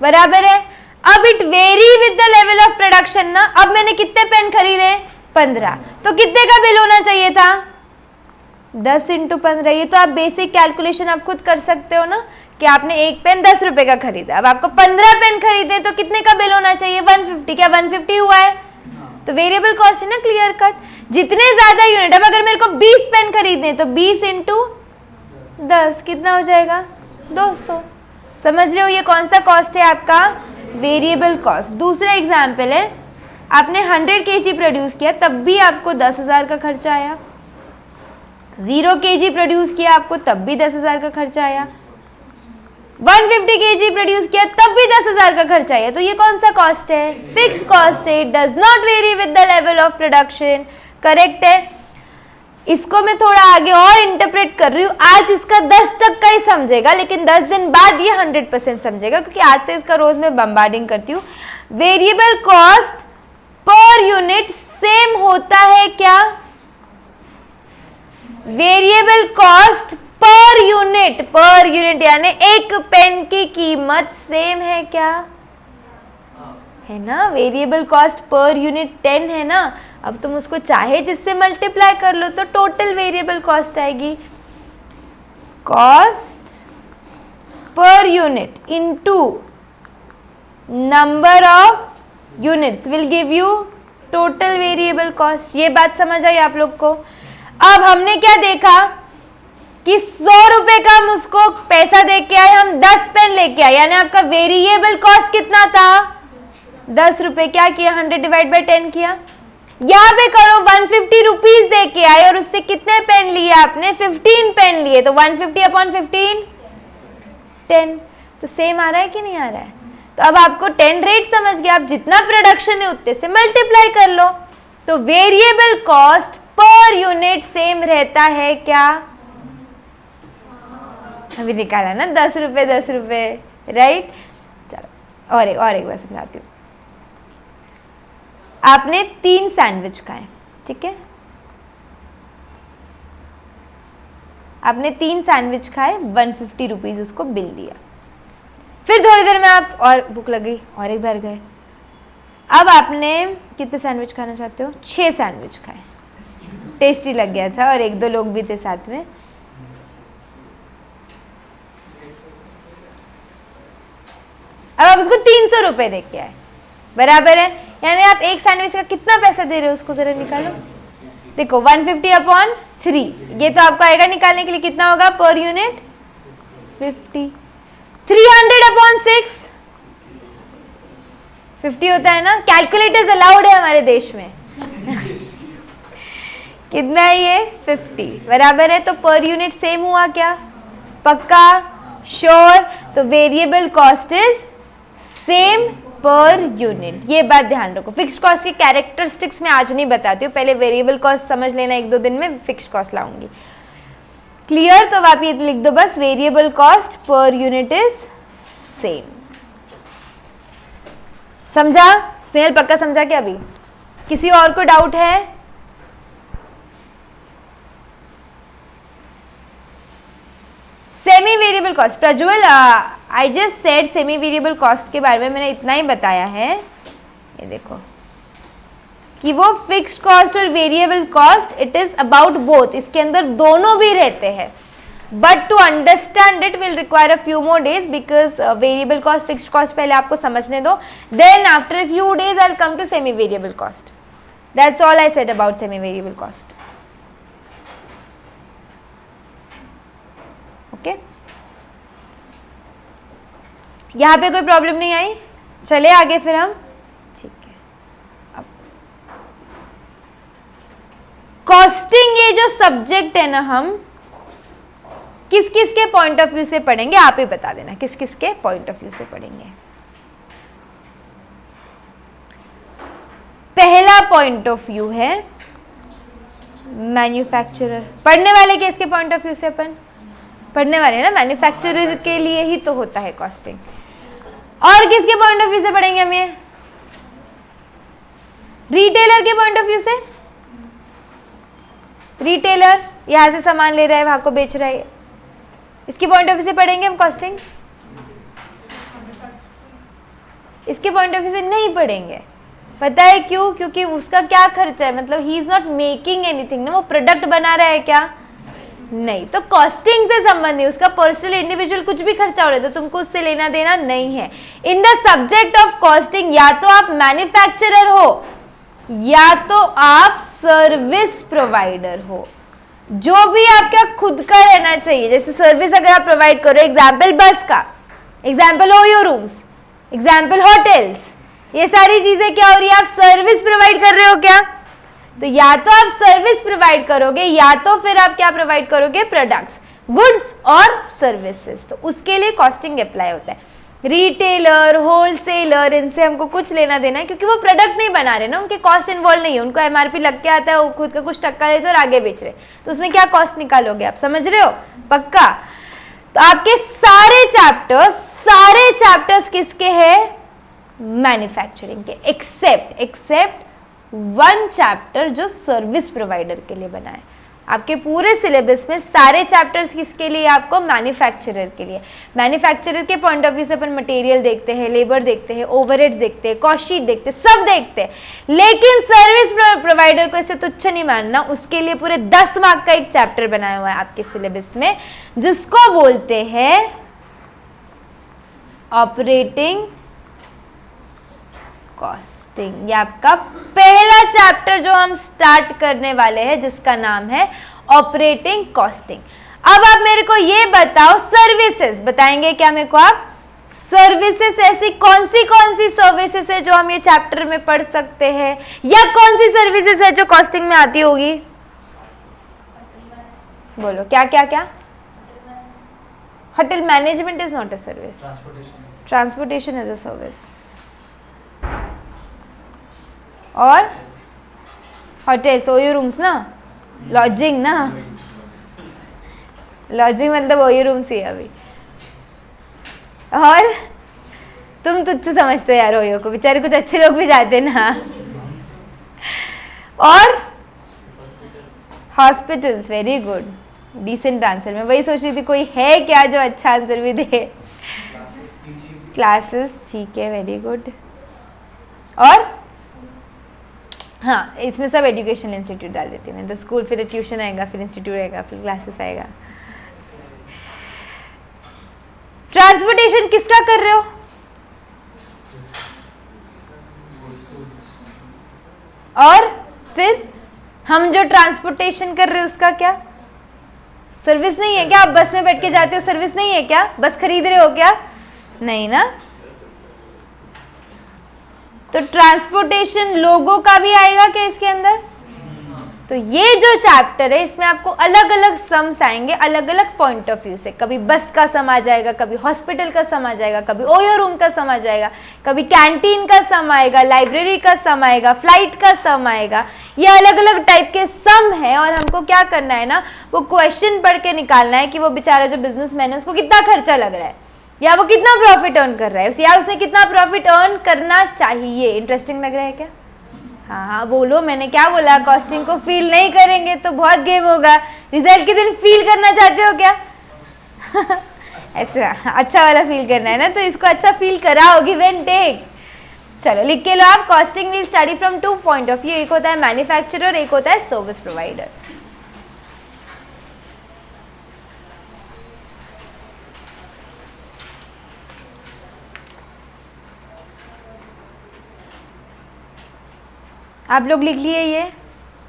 S1: बराबर है। अब it very with the level of production ना। अब मैंने कितने पेन खरीदे? 15, तो कितने का बिल होना चाहिए था? 10 इंटू 15, ये तो आप बेसिक कैलकुलेशन आप खुद कर सकते हो ना कि आपने एक पेन 10 रुपए का खरीदा, अब आपको 15 पेन खरीदे तो कितने का बिल होना चाहिए? 150। क्या 150 हुआ है? तो वेरिएबल कॉस्ट है ना, क्लियर कट। जितने ज्यादा यूनिट, अब अगर मेरे को 20 पेन खरीदने तो 20 इंटू 10 कितना हो जाएगा? 200। समझ रहे हो ये कौन सा कॉस्ट है आपका? Variable cost. दूसरा एग्जाम्पल है, आपने 100 kg प्रोड्यूस किया तब भी आपको 10,000 का खर्चा आया, 0 kg प्रोड्यूस किया आपको तब भी 10,000 का खर्चा आया, 150 kg प्रोड्यूस किया तब भी 10,000 का खर्चा आया। तो ये कौन सा कॉस्ट है? फिक्स कॉस्ट है। It does not very with the level of production. Correct है। इसको मैं थोड़ा आगे और इंटरप्रेट कर रही हूँ। आज इसका 10% का ही समझेगा, लेकिन 10 दिन बाद ये 100% समझेगा, क्योंकि आज से इसका रोज मैं बम्बार्डिंग करती हूँ। Variable cost per unit same होता है क्या? वेरिएबल कॉस्ट पर यूनिट यानी एक पेन की कीमत सेम है क्या? है ना। वेरिएबल कॉस्ट पर यूनिट 10 है ना। अब तुम उसको चाहे जिससे मल्टीप्लाई कर लो तो टोटल वेरिएबल कॉस्ट आएगी। Cost per unit into number of units will give you total variable cost. ये बात समझ आई आप लोग को? अब हमने क्या देखा कि 100 रुपए का हम उसको पैसा दे के आए, हम 10 पेन लेके आए, यानी आपका वेरिएबल कॉस्ट कितना था? 10 रुपए। क्या किया? 100 डिवाइड बाई 10 किया। यहाँ पे करो 150 रुपीज दे के आए और उससे कितने पेन लिए आपने? 15 पेन लिए, तो 150 अपॉन 15 10। तो सेम आ रहा है कि नहीं आ रहा है? तो अब आपको 10 रेट समझ गया, आप जितना प्रोडक्शन है उतने से मल्टीप्लाई कर लो। तो variable cost per unit same रहता है क्या? अभी निकाला ना 10 रुपए 10 रुपए, राइट। चलो और एक बार समझाती हूँ। आपने 3 सैंडविच खाए, ठीक है। आपने 3 सैंडविच खाए, 150 रुपीज उसको बिल दिया। फिर थोड़ी देर में आप और भूख लगी और एक बार गए। अब आपने कितने सैंडविच खाना चाहते हो? 6 सैंडविच खाए, टेस्टी लग गया था और 1-2 लोग भी थे साथ में। अब आप उसको 300 रुपए दे के आए, बराबर है। यानी आप एक सैंडविच का कितना पैसा दे रहे हो उसको जरा निकालो। देखो 150 अपॉन 3, ये तो आपको आएगा निकालने के लिए, कितना होगा पर यूनिट? 50। 300 अपॉन 6 50 होता है ना। कैलकुलेटर्स अलाउड है हमारे देश में। कितना है ये? 50, बराबर है। तो पर यूनिट सेम हुआ क्या? पक्का? श्योर। तो variable cost is same per unit. ये बात ध्यान रखो। फिक्स्ड कॉस्ट की कैरेक्टरिस्टिक्स मैं आज नहीं बताती हूँ, पहले वेरिएबल कॉस्ट समझ लेना, 1-2 दिन में फिक्स्ड कॉस्ट लाऊंगी। क्लियर? तो आप ये लिख दो बस, variable cost per unit is same. समझा? स्नेहल पक्का समझा क्या? अभी किसी और को डाउट है? Semi variable cost, Prajwal I just said semi variable cost के बारे में मैंने इतना ही बताया है। ये देखो कि वो फिक्स्ड कॉस्ट और variable cost, it is about both, इसके अंदर दोनों भी रहते हैं। But to understand it will require a few more days, because variable cost fixed cost पहले आपको समझने दो, then after a few days I will come to semi variable cost. That's all I said about semi variable cost. Okay, यहाँ पे कोई problem नहीं आई? चले आगे फिर हम। ठीक है, अब कॉस्टिंग ये जो सब्जेक्ट है ना, हम किस किस के पॉइंट ऑफ व्यू से पढ़ेंगे आप ही बता देना, किस किस के पॉइंट ऑफ व्यू से पढ़ेंगे। पहला पॉइंट ऑफ व्यू है मैन्युफैक्चरर। पढ़ने वाले के इसके पॉइंट ऑफ व्यू से अपन पढ़ने वाले ना, मैन्युफैक्चरर के लिए ही तो होता है कॉस्टिंग। और किसके पॉइंट ऑफ व्यू से पढ़ेंगे हम ये? रिटेलर के पॉइंट ऑफ व्यू से। रिटेलर यहां से सामान ले रहा है, वहां को बेच रहा है, इसके पॉइंट ऑफ व्यू से पढ़ेंगे हम कॉस्टिंग। इसके पॉइंट ऑफ व्यू से नहीं पढ़ेंगे। पता है क्यों? क्योंकि उसका क्या खर्चा है, मतलब he is not making anything ना, वो प्रोडक्ट बना रहा है क्या? नहीं, तो कॉस्टिंग से संबंध नहीं, उसका पर्सनल इंडिविजुअल कुछ भी खर्चा हो रहा है तो तुमको उससे लेना देना नहीं है। In the subject of costing या तो आप मैन्युफैक्चरर हो या तो आप सर्विस प्रोवाइडर हो, जो भी आपका खुद का रहना चाहिए। जैसे सर्विस अगर आप प्रोवाइड करो, एग्जाम्पल बस का, example OYO rooms, example hotels, ये सारी चीजें क्या हो रही है, आप सर्विस प्रोवाइड कर रहे हो क्या? तो या तो आप सर्विस प्रोवाइड करोगे या तो फिर आप क्या प्रोवाइड करोगे, प्रोडक्ट्स, गुड्स और सर्विसेज। तो उसके लिए कॉस्टिंग अप्लाई होता है। रिटेलर, होलसेलर, इनसे हमको कुछ लेना देना है क्योंकि वो प्रोडक्ट नहीं बना रहे ना, उनके कॉस्ट इन्वॉल्व नहीं है, उनको एमआरपी लग के आता है, वो खुद का कुछ टक्का लेते और आगे बेच रहे, तो उसमें क्या कॉस्ट निकालोगे आप, समझ रहे हो? पक्का। तो आपके सारे चैप्टर्स किसके हैं, मैन्युफैक्चरिंग के, एक्सेप्ट वन चैप्टर जो सर्विस प्रोवाइडर के लिए बना है। आपके पूरे सिलेबस में सारे चैप्टर्स किसके लिए, आपको मैन्युफैक्चरर के लिए। मैन्युफैक्चरर के पॉइंट ऑफ व्यू से अपन मटेरियल देखते हैं, लेबर देखते हैं, ओवरहेड्स देखते हैं, कॉस्ट शीट देखते हैं, सब देखते हैं, लेकिन सर्विस प्रोवाइडर को इससे तुच्छ नहीं मानना। उसके लिए पूरे 10 मार्क का एक चैप्टर बनाया हुआ है आपके सिलेबस में, जिसको बोलते हैं ऑपरेटिंग कॉस्टिंग। ये आपका पहला चैप्टर जो हम स्टार्ट करने वाले हैं, जिसका नाम है ऑपरेटिंग कॉस्टिंग। अब आप मेरे को ये बताओ, सर्विसेज बताएंगे क्या मेरे को आप? सर्विसेज ऐसी कौन सी सर्विसेज है जो हम ये चैप्टर में पढ़ सकते हैं, या कौन सी सर्विसेज है जो कॉस्टिंग में आती होगी? बोलो क्या क्या क्या? Hotel management is not a service, transportation is a service. और होटल्स, ओयो रूम्स ना, लॉजिंग ना, लॉजिंग मतलब ओयो रूम्स ही है अभी। और तुम तुझसे समझते हो यार ओयो को, बेचारे कुछ अच्छे लोग भी जाते ना। और hospitals, very good, decent answer. मैं वही सोच रही थी कोई है क्या जो अच्छा आंसर भी दे। क्लासेस, ठीक है, वेरी गुड। और हाँ, इसमें सब एजुकेशनल इंस्टीट्यूट डाल देती हूँ मैं, तो स्कूल, फिर ट्यूशन आएगा, फिर इंस्टीट्यूट आएगा, फिर क्लासेस आएगा। ट्रांसपोर्टेशन किसका कर रहे हो? और फिर हम जो ट्रांसपोर्टेशन कर रहे हो उसका क्या सर्विस नहीं है क्या? आप बस में बैठ के जाते हो, सर्विस नहीं है क्या? बस खरीद रहे हो क्या? नहीं ना। तो ट्रांसपोर्टेशन लोगों का भी आएगा क्या इसके अंदर? तो ये जो चैप्टर है इसमें आपको अलग अलग सम्स आएंगे, अलग अलग पॉइंट ऑफ व्यू से। कभी बस का सम आ जाएगा, कभी हॉस्पिटल का सम आ जाएगा, कभी ओयो रूम का सम आ जाएगा, कभी कैंटीन का सम आएगा, लाइब्रेरी का सम आएगा, फ्लाइट का सम आएगा। ये अलग अलग टाइप के सम है और हमको क्या करना है ना, वो क्वेश्चन पढ़ के निकालना है कि वो बेचारा जो बिजनेसमैन है उसको कितना खर्चा लग रहा है, या वो कितना प्रॉफिट अर्न कर रहा है, या उसने कितना प्रॉफिट अर्न करना चाहिए। इंटरेस्टिंग लग रहा है क्या? हाँ हाँ बोलो, मैंने क्या बोला? कॉस्टिंग को फील नहीं करेंगे तो बहुत गेम होगा। रिजल्ट के दिन फील करना चाहते हो क्या? अच्छा वाला फील करना है ना, तो इसको अच्छा फील कराओगी व्हेन टेक। चलो लिख के लो आप, costing will study from 2 point of view. एक होता है मैन्युफैक्चरर, एक होता है सर्विस प्रोवाइडर। आप लोग लिख लिए, ये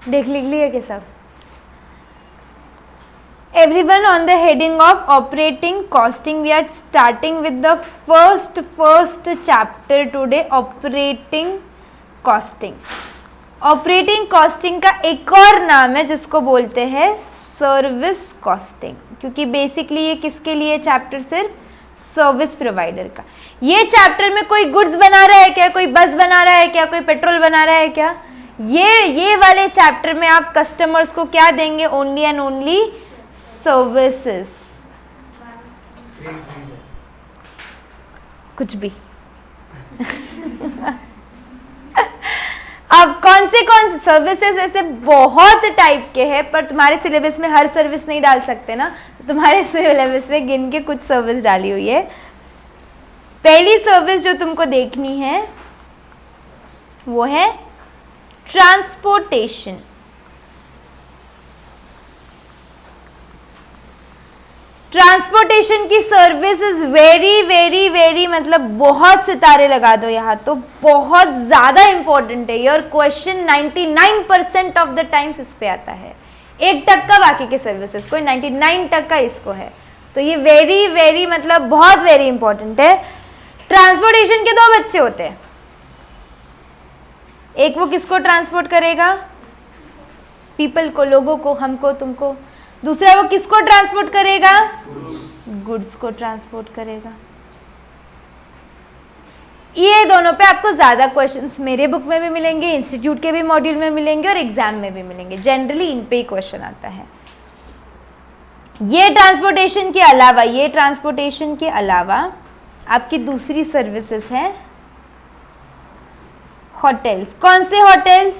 S1: लिख लिए कि सब? Everyone on the heading of operating costing, we are starting with the first chapter today, operating costing. Operating costing का एक और नाम है जिसको बोलते हैं सर्विस कॉस्टिंग, क्योंकि बेसिकली ये किसके लिए चैप्टर? सिर्फ सर्विस प्रोवाइडर का। ये चैप्टर में कोई गुड्स बना रहा है क्या, कोई बस बना रहा है क्या, कोई पेट्रोल बना रहा है क्या? ये वाले चैप्टर में आप कस्टमर्स को क्या देंगे? ओनली एंड ओनली सर्विसेज, कुछ भी। अब कौन से सर्विसेज ऐसे बहुत टाइप के हैं, पर तुम्हारे सिलेबस में हर सर्विस नहीं डाल सकते ना, तुम्हारे सिलेबस में गिन के कुछ सर्विस डाली हुई है। पहली सर्विस जो तुमको देखनी है वो है ट्रांसपोर्टेशन। ट्रांसपोर्टेशन की service is very very very, मतलब बहुत सितारे लगा दो यहाँ, तो बहुत ज्यादा इंपॉर्टेंट है। Your question 99% of the times इस पे आता है, 1% बाकी के सर्विसेज को, 99% इसको है। तो ये वेरी वेरी मतलब बहुत वेरी इंपॉर्टेंट है। ट्रांसपोर्टेशन के दो बच्चे होते हैं, एक वो किसको ट्रांसपोर्ट करेगा, पीपल को, लोगों को, हमको, तुमको। दूसरा वो किसको ट्रांसपोर्ट करेगा, गुड्स को ट्रांसपोर्ट करेगा। ये दोनों पे आपको ज्यादा क्वेश्चंस मेरे बुक में भी मिलेंगे, इंस्टीट्यूट के भी मॉड्यूल में मिलेंगे और एग्जाम में भी मिलेंगे। जनरली इन पे ही क्वेश्चन आता है। ये ट्रांसपोर्टेशन के अलावा, ये ट्रांसपोर्टेशन के अलावा आपकी दूसरी सर्विसेज हैं होटल्स। कौन से होटल्स,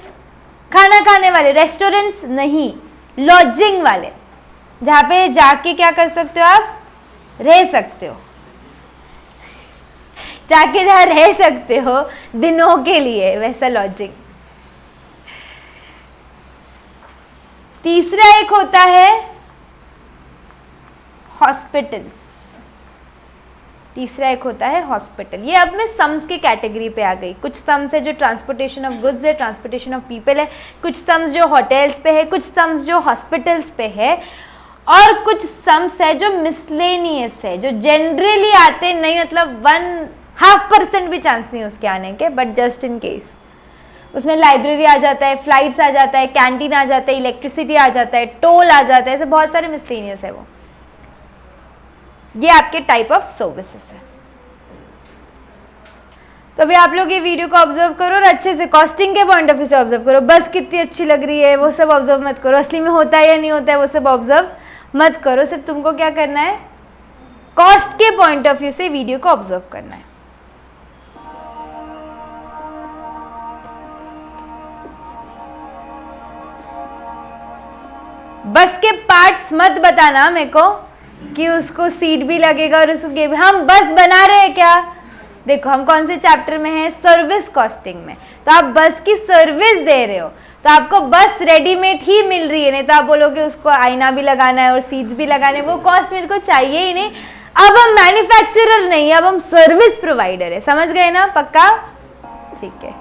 S1: खाना खाने वाले, रेस्टोरेंट्स नहीं, लॉजिंग वाले, जहां पे जाके क्या कर सकते हो आप, रह सकते हो, जाके जहां रह सकते हो दिनों के लिए, वैसा लॉजिंग। तीसरा एक होता है हॉस्पिटल्स, तीसरा एक होता है हॉस्पिटल। ये अब मैं सम्स के कैटेगरी पे आ गई। कुछ सम्स है जो ट्रांसपोर्टेशन ऑफ गुड्स है, ट्रांसपोर्टेशन ऑफ पीपल है, कुछ सम्स जो होटल्स पे है, कुछ सम्स जो हॉस्पिटल्स पे है, और कुछ सम्स है जो मिसलेनियस है, जो जनरली आते नहीं, मतलब 0.5% भी चांस नहीं उसके आने के, बट जस्ट इन केस। उसमें लाइब्रेरी आ जाता है, फ्लाइट्स आ जाता है, कैंटीन आ जाता है, इलेक्ट्रिसिटी आ जाता है, टोल आ जाता है, ऐसे बहुत सारे मिसलेनियस है वो। ये आपके टाइप ऑफ सर्विसेज है। तो अभी आप लोग ये वीडियो को ऑब्जर्व करो और अच्छे से कॉस्टिंग के पॉइंट ऑफ व्यू से ऑब्जर्व करो। बस कितनी अच्छी लग रही है वो सब ऑब्जर्व मत करो, असली में होता है या नहीं होता है वो सब ऑब्जर्व मत करो। सिर्फ तुमको क्या करना है, कॉस्ट के पॉइंट ऑफ व्यू से वीडियो को ऑब्जर्व करना है। बस के पार्ट्स मत बताना मेरे को कि उसको सीट भी लगेगा और उसको, हम बस बना रहे हैं क्या। देखो हम कौन से चैप्टर में हैं, सर्विस कॉस्टिंग में। तो आप बस की सर्विस दे रहे हो तो आपको बस रेडीमेड ही मिल रही है, नहीं तो आप बोलोगे उसको आईना भी लगाना है और सीट्स भी लगाने, वो कॉस्ट मेरे को चाहिए ही नहीं। अब हम मैन्युफैक्चरर नहीं, अब हम सर्विस प्रोवाइडर है, समझ गए ना, पक्का, ठीक है।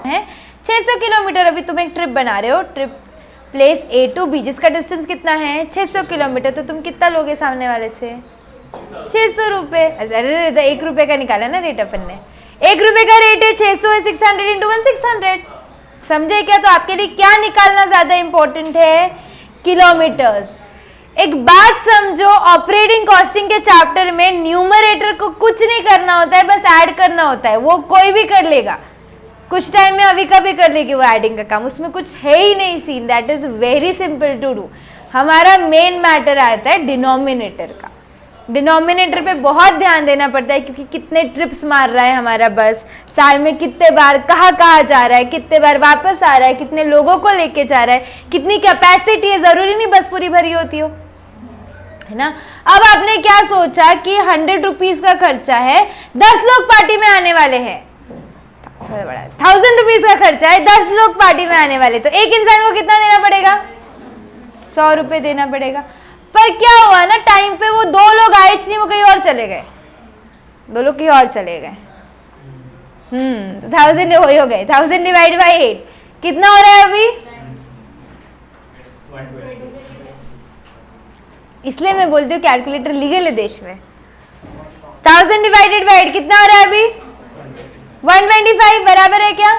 S1: है 600 किलोमीटर अभी तुम एक ट्रिप बना रहे हो, trip place A to B, जिसका डिस्टेंस कितना है 600 किलोमीटर। तो तुम कितना लोगे सामने वाले से, 600 रुपये। अरे 1 रुपये का निकाला ना रेट अपन ने, 1 रुपये का रेट है, 600 है, 600 इंटू 1 600, समझे क्या। तो आपके लिए क्या निकालना ज्यादा इंपॉर्टेंट है, किलोमीटर्स। एक बात समझो, ऑपरेटिंग कॉस्टिंग के चैप्टर में न्यूमरेटर को कुछ नहीं करना होता है, बस ऐड करना होता है, वो कोई भी कर लेगा। कुछ टाइम में अभी का भी कर लेगी वो एडिंग का काम, उसमें कुछ है ही नहीं scene, that is very simple to do. हमारा मेन मैटर आता है डिनोमिनेटर का। डिनोमिनेटर पे बहुत ध्यान देना पड़ता है, क्योंकि कितने ट्रिप्स मार रहा है हमारा बस, साल में कितने बार कहाँ कहाँ जा रहा है, कितने बार वापस आ रहा है, कितने लोगों को लेके जा रहा है, कितनी कैपेसिटी है, जरूरी नहीं बस पूरी भरी होती हो, है ना। अब आपने क्या सोचा कि 100 रुपीज का खर्चा है, 10 लोग पार्टी में आने वाले हैं, 1000 रुपीज का खर्चा है, 10 लोग पार्टी में आने वाले, तो एक इंसान को कितना देना पड़ेगा, 100 रुपये देना पड़ेगा। पर क्या हुआ ना, टाइम पे वो 2 लोग आए नहीं, वो कहीं और चले गए, 2 लोग कहीं और चले गए। 1000 हो गए, 1000 डिवाइड बाई 8 कितना हो रहा है अभी, इसलिए मैं बोलती हूँ कैलकुलेटर लीगल है देश में। 1000 डिवाइडेड बाई 8 कितना हो रहा है अभी, 125 बराबर है क्या।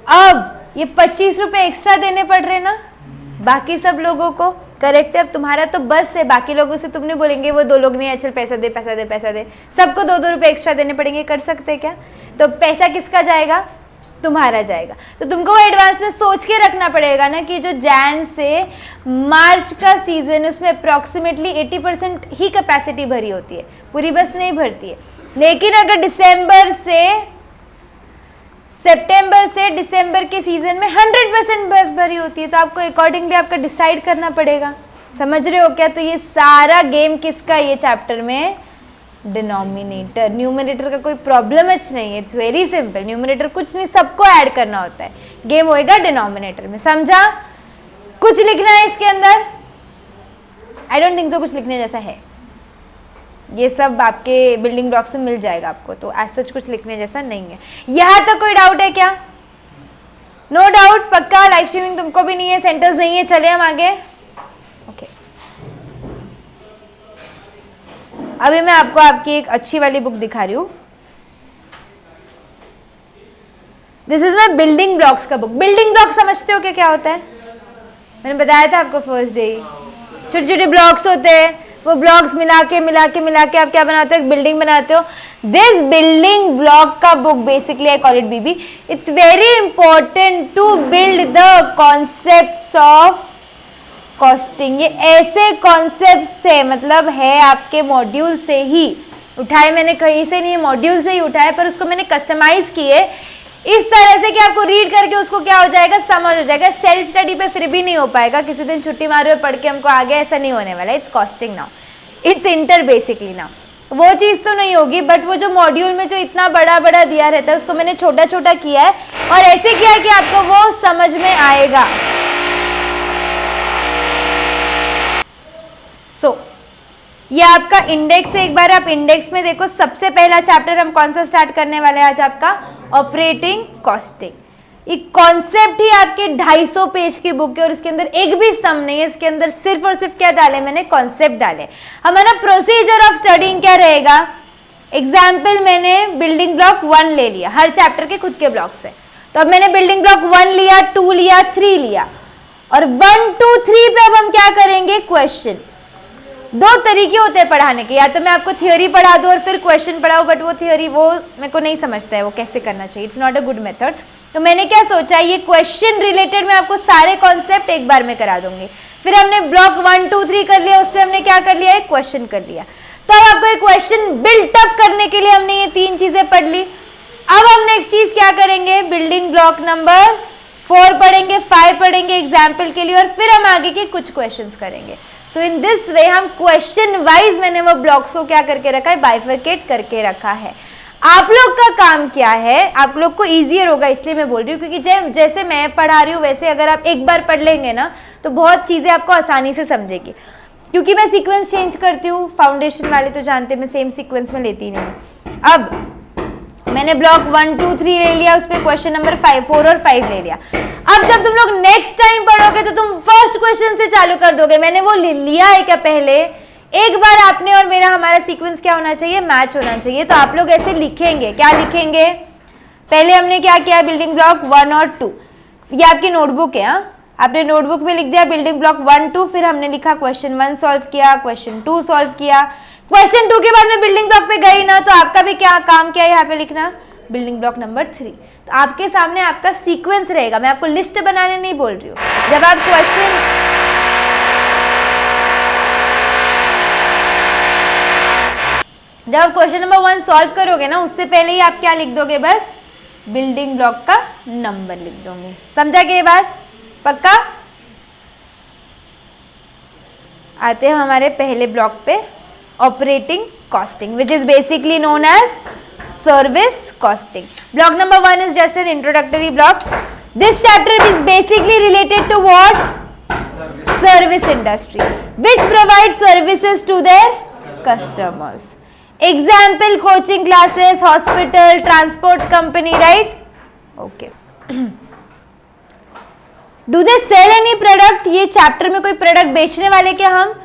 S1: अब ये 25 रुपए एक्स्ट्रा देने पड़ रहे ना बाकी सब लोगों को, करेक्ट है। अब तुम्हारा तो बस है, बाकी लोगों से तुम नहीं बोलेंगे वो 2 लोग नहीं है, चल पैसा दे पैसा दे पैसा दे, सबको 2-2 रुपए एक्स्ट्रा देने पड़ेंगे, कर सकते क्या। तो पैसा किसका जाएगा, तुम्हारा जाएगा। तो तुमको एडवांस में सोच के रखना पड़ेगा ना कि जो जैन से मार्च का सीजन, उसमें अप्रॉक्सीमेटली 80% ही कैपेसिटी भरी होती है, पूरी बस नहीं भरती है। लेकिन अगर सितंबर से दिसंबर के सीजन में 100% बस भरी होती है, तो आपको अकॉर्डिंगली आपका डिसाइड करना पड़ेगा, समझ रहे हो क्या। तो ये सारा गेम किसका, ये चैप्टर में डिनोमिनेटर। न्यूमरेटर का कोई प्रॉब्लम नहीं है, इट्स वेरी सिंपल। न्यूमरेटर कुछ नहीं, सबको ऐड करना होता है, गेम होएगा डिनोमिनेटर में, समझा? कुछ लिखना है इसके अंदर? आई डोंट थिंक सो कुछ लिखने जैसा है, ये सब आपके बिल्डिंग ब्लॉक्स में मिल जाएगा आपको, तो एज सच कुछ लिखने जैसा नहीं है। यहाँ तक कोई डाउट है क्या? नो डाउट, पक्का? लाइव स्ट्रीमिंग तुमको भी नहीं है, सेंटर्स नहीं है, चले हम आगे। ओके, अभी मैं आपको आपकी एक अच्छी वाली बुक दिखा रही हूँ। This is my building blocks का बुक। बिल्डिंग ब्लॉक समझते हो क्या क्या होता है? मैंने बताया था आपको फर्स्ट डे। छोटे छोटे ब्लॉक्स होते हैं, वो ब्लॉक्स मिला के आप क्या बनाते हो? एक बिल्डिंग बनाते हो। दिस बिल्डिंग ब्लॉक का book basically, I call it BB, it's very important to build the concepts of costing. ये ऐसे कॉन्सेप्ट से मतलब है आपके मॉड्यूल से ही उठाए, मैंने कहीं से नहीं, मॉड्यूल से ही उठाए, पर उसको मैंने कस्टमाइज किए इस तरह से कि आपको रीड करके उसको क्या हो जाएगा, समझ हो जाएगा। सेल्फ स्टडी पे फिर भी नहीं हो पाएगा, किसी दिन छुट्टी मारे और पढ़ के हमको आ गया, ऐसा नहीं होने वाला। It's costing now, it's inter basically now. वो चीज तो नहीं होगी, बट वो जो मॉड्यूल में जो इतना बड़ा बड़ा दिया रहता है उसको मैंने छोटा छोटा किया है, और ऐसे किया है कि आपको वो समझ में आएगा। ये आपका इंडेक्स है, एक बार आप इंडेक्स में देखो। सबसे पहला चैप्टर हम कौन सा स्टार्ट करने वाले हैं आज? आपका ऑपरेटिंग कॉस्टिंग। एक कॉन्सेप्ट ही आपके 250 पेज की बुक है और इसके अंदर एक भी सम नहीं है। इसके अंदर सिर्फ और सिर्फ क्या डाले मैंने? कॉन्सेप्ट डाले। हमारा प्रोसीजर ऑफ स्टडिंग क्या रहेगा? एग्जाम्पल, मैंने बिल्डिंग ब्लॉक 1 ले लिया, हर चैप्टर के खुद के ब्लॉक्स है, तो अब मैंने बिल्डिंग ब्लॉक 1 लिया, 2 लिया, 3 लिया, और 1, 2, 3 पे अब हम क्या करेंगे? क्वेश्चन। दो तरीके होते हैं पढ़ाने के, या तो मैं आपको थियोरी पढ़ा दूं और फिर क्वेश्चन पढ़ाऊं, बट वो थियोरी वो मेरे को नहीं समझता है वो कैसे करना चाहिए, it's not a good method. तो मैंने क्या सोचा, ये क्वेश्चन रिलेटेड मैं आपको सारे कॉन्सेप्ट एक बार में करा दूंगी। फिर हमने ब्लॉक 1, 2, 3 कर लिया, उसमें हमने क्या कर लिया? एक क्वेश्चन कर लिया। तो अब आपको एक क्वेश्चन बिल्ट अप करने के लिए हमने ये 3 चीजें पढ़ ली। अब हम नेक्स्ट चीज क्या करेंगे? बिल्डिंग ब्लॉक नंबर 4 पढ़ेंगे, 5 पढ़ेंगे एग्जाम्पल के लिए, और फिर हम आगे के कुछ क्वेश्चन करेंगे। सो इन दिस वे हम क्वेश्चन वाइज मैंने वो ब्लॉक्स को क्या करके रखा है? बाइफरकेट करके रखा है। आप लोग का काम क्या है? आप लोग को इजियर होगा इसलिए मैं बोल रही हूँ, क्योंकि जैसे मैं पढ़ा रही हूँ वैसे अगर आप एक बार पढ़ लेंगे ना तो बहुत चीजें आपको आसानी से समझेगी, क्योंकि मैं सीक्वेंस चेंज करती हूँ। फाउंडेशन वाले तो जानते हैं मैं सेम सीक्वेंस में लेती नहीं हूँ। अब मैंने ब्लॉक 1, 2, 3 ले लिया, उस पर क्वेश्चन नंबर 5, 4 और 5 ले लिया। अब जब तुम लोग नेक्स्ट टाइम पढ़ोगे तो तुम फर्स्ट क्वेश्चन से चालू कर दोगे। मैंने वो लिया है क्या पहले? एक बार आपने और मेरा हमारा सीक्वेंस क्या होना चाहिए? मैच होना चाहिए। तो आप लोग ऐसे लिखेंगे, क्या लिखेंगे? पहले हमने क्या किया? बिल्डिंग ब्लॉक 1 और 2, ये आपकी नोटबुक है, आपने नोटबुक में लिख दिया बिल्डिंग ब्लॉक 1, 2, फिर हमने लिखा क्वेश्चन 1 सॉल्व किया, क्वेश्चन 2 सॉल्व किया, क्वेश्चन 2 के बाद में बिल्डिंग ब्लॉक पे गई ना, तो आपका भी क्या काम किया यहाँ पे लिखना? Building block number 3। तो आपके सामने आपका सीक्वेंस रहेगा, मैं आपको लिस्ट बनाने नहीं बोल रही हूँ। जब आप क्वेश्चन नंबर 1 सॉल्व करोगे ना, उससे पहले ही आप क्या लिख दोगे? बस बिल्डिंग ब्लॉक का नंबर लिख दोगे। समझा क्या ये बात? पक्का? आते हैं हमारे पहले ब्लॉक पे, operating costing, which is basically known as service costing. Block number 1 is just an introductory block. This chapter is basically related to what? Service industry, which provides services to their customers. Example, coaching classes, hospital, transport company, right? Okay. Do they sell any product? ये chapter में कोई product बेचने वाले क्या हम?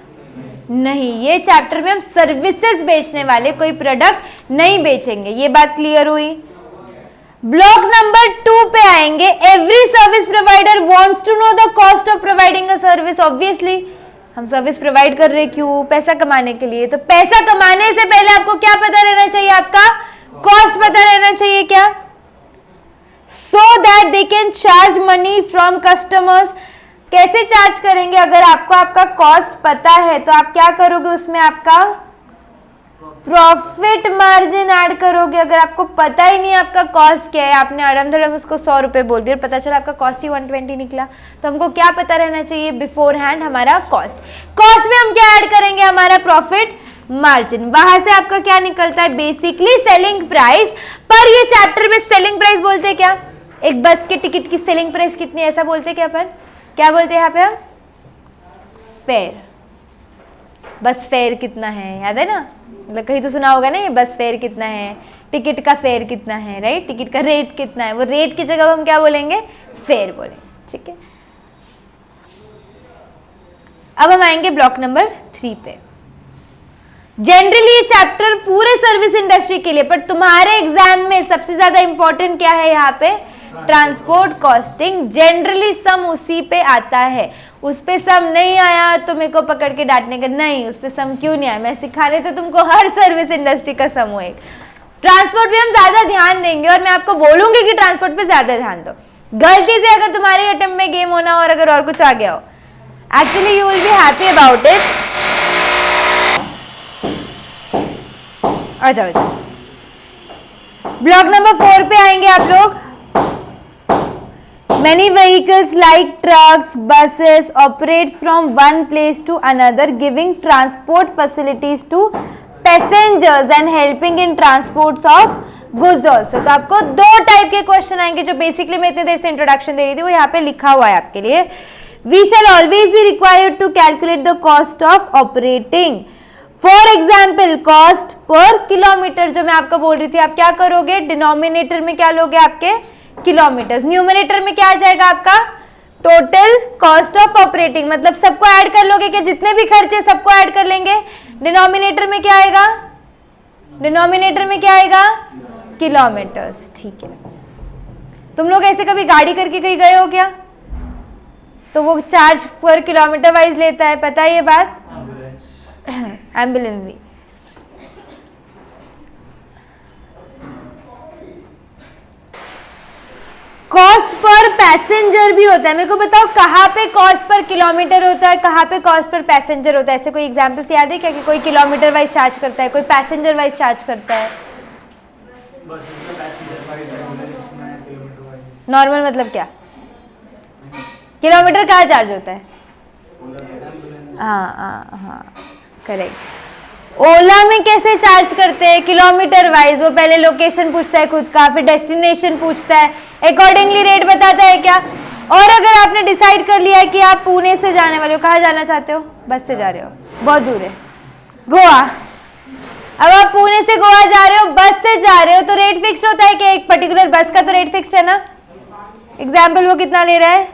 S1: नहीं, ये chapter में हम सर्विसेज बेचने वाले, कोई प्रोडक्ट नहीं बेचेंगे। ये बात क्लियर हुई? ब्लॉक नंबर 2 पे आएंगे। Every service provider wants to know the cost of providing a service. Obviously हम सर्विस प्रोवाइड कर रहे हैं, क्यों? पैसा कमाने के लिए। तो पैसा कमाने से पहले आपको क्या पता रहना चाहिए? आपका कॉस्ट पता रहना चाहिए क्या? So that they can charge money from customers. कैसे चार्ज करेंगे? अगर आपको आपका कॉस्ट पता है तो आप क्या करोगे? उसमें आपका प्रॉफिट मार्जिन ऐड करोगे। अगर आपको पता ही नहीं आपका कॉस्ट क्या है, आपने अड़म धड़म उसको 100 रुपए बोल दिया और पता चला आपका कॉस्ट ही 120 निकला, तो हमको क्या पता रहना चाहिए बिफोर हैंड? हमारा कॉस्ट में हम क्या ऐड करेंगे? हमारा प्रॉफिट मार्जिन। वहां से आपका क्या निकलता है, बेसिकली सेलिंग प्राइस। पर ये चैप्टर में सेलिंग प्राइस बोलते हैं क्या, एक बस के टिकट की सेलिंग प्राइस कितनी है ऐसा बोलते हैं क्या अपन, क्या बोलते हैं यहाँ पे हम, फेयर। बस फेयर कितना है, याद है ना, मतलब कहीं तो सुना होगा ना ये बस फेयर कितना है, टिकट का फेयर कितना है, राइट, टिकट का रेट कितना है, वो रेट की जगह हम क्या बोलेंगे, फेयर बोलेंगे, ठीक है। अब हम आएंगे ब्लॉक नंबर 3 पे। जनरली ये चैप्टर पूरे सर्विस इंडस्ट्री के लिए, पर तुम्हारे एग्जाम में सबसे ज्यादा इंपॉर्टेंट क्या है यहाँ पे, ट्रांसपोर्ट कॉस्टिंग। जनरली सम उसी पे आता है, उस पे सम नहीं आया तो मेरे को पकड़ के डांटने का नहीं, उस पे सम क्यों नहीं आया, मैं सिखा रही तो तुमको हर सर्विस इंडस्ट्री का सम हो। एक ट्रांसपोर्ट पे हम ज्यादा ध्यान देंगे और मैं आपको बोलूंगी कि ट्रांसपोर्ट पे ज्यादा ध्यान दो। गलती से अगर तुम्हारे अटेम्प्ट में गेम होना और अगर और कुछ आ गया हो, actually you will be happy about it. आ जाओ, ब्लॉक नंबर 4 पे आएंगे आप लोग। Many vehicles like trucks, buses operates from one place to another, giving transport facilities to passengers and helping in transports of goods also। तो आपको 2 type के question आएंगे जो बेसिकली मैं इतनी देर से इंट्रोडक्शन दे रही थी, वो यहाँ पे लिखा हुआ है आपके लिए। We shall always be required to calculate the cost of operating। For example cost per kilometre, जो मैं आपको बोल रही थी, आप क्या करोगे, डिनोमिनेटर में क्या लोगे आपके किलोमीटर्स, न्यूमरेटर में क्या आ जाएगा आपका टोटल कॉस्ट ऑफ ऑपरेटिंग, मतलब सबको ऐड कर लोगे कि जितने भी खर्चे सबको ऐड कर लेंगे। डिनोमिनेटर में क्या आएगा, डिनोमिनेटर में क्या आएगा, किलोमीटर्स, ठीक है। तुम लोग ऐसे कभी गाड़ी करके कहीं गए हो क्या, तो वो चार्ज पर किलोमीटर वाइज लेता है, पता है ये बात, एम्बुलेंस भी। कॉस्ट पर पैसेंजर भी होता है, मेरे को बताओ कहाँ पे कॉस्ट पर किलोमीटर होता है, कहाँ पे कॉस्ट पर पैसेंजर होता है, ऐसे कोई एग्जांपल्स याद है क्या कि कोई किलोमीटर वाइज चार्ज करता है, कोई पैसेंजर वाइज चार्ज करता है। नॉर्मल मतलब क्या, किलोमीटर कहाँ चार्ज होता है, हाँ करेक्ट। ओला में कैसे चार्ज करते हैं, किलोमीटर वाइज, वो पहले लोकेशन पूछता है खुद का, फिर डेस्टिनेशन पूछता है, अकॉर्डिंगली रेट बताता है क्या। और अगर आपने डिसाइड कर लिया है कि आप पुणे से जाने वाले हो, कहाँ जाना चाहते हो, बस से जा रहे हो, बहुत दूर है, गोवा, अब आप पुणे से गोवा जा रहे हो, बस से जा रहे हो, तो रेट फिक्स्ड होता है कि एक पर्टिकुलर बस का तो रेट फिक्स्ड है ना। एग्जाम्पल वो कितना ले रहा है,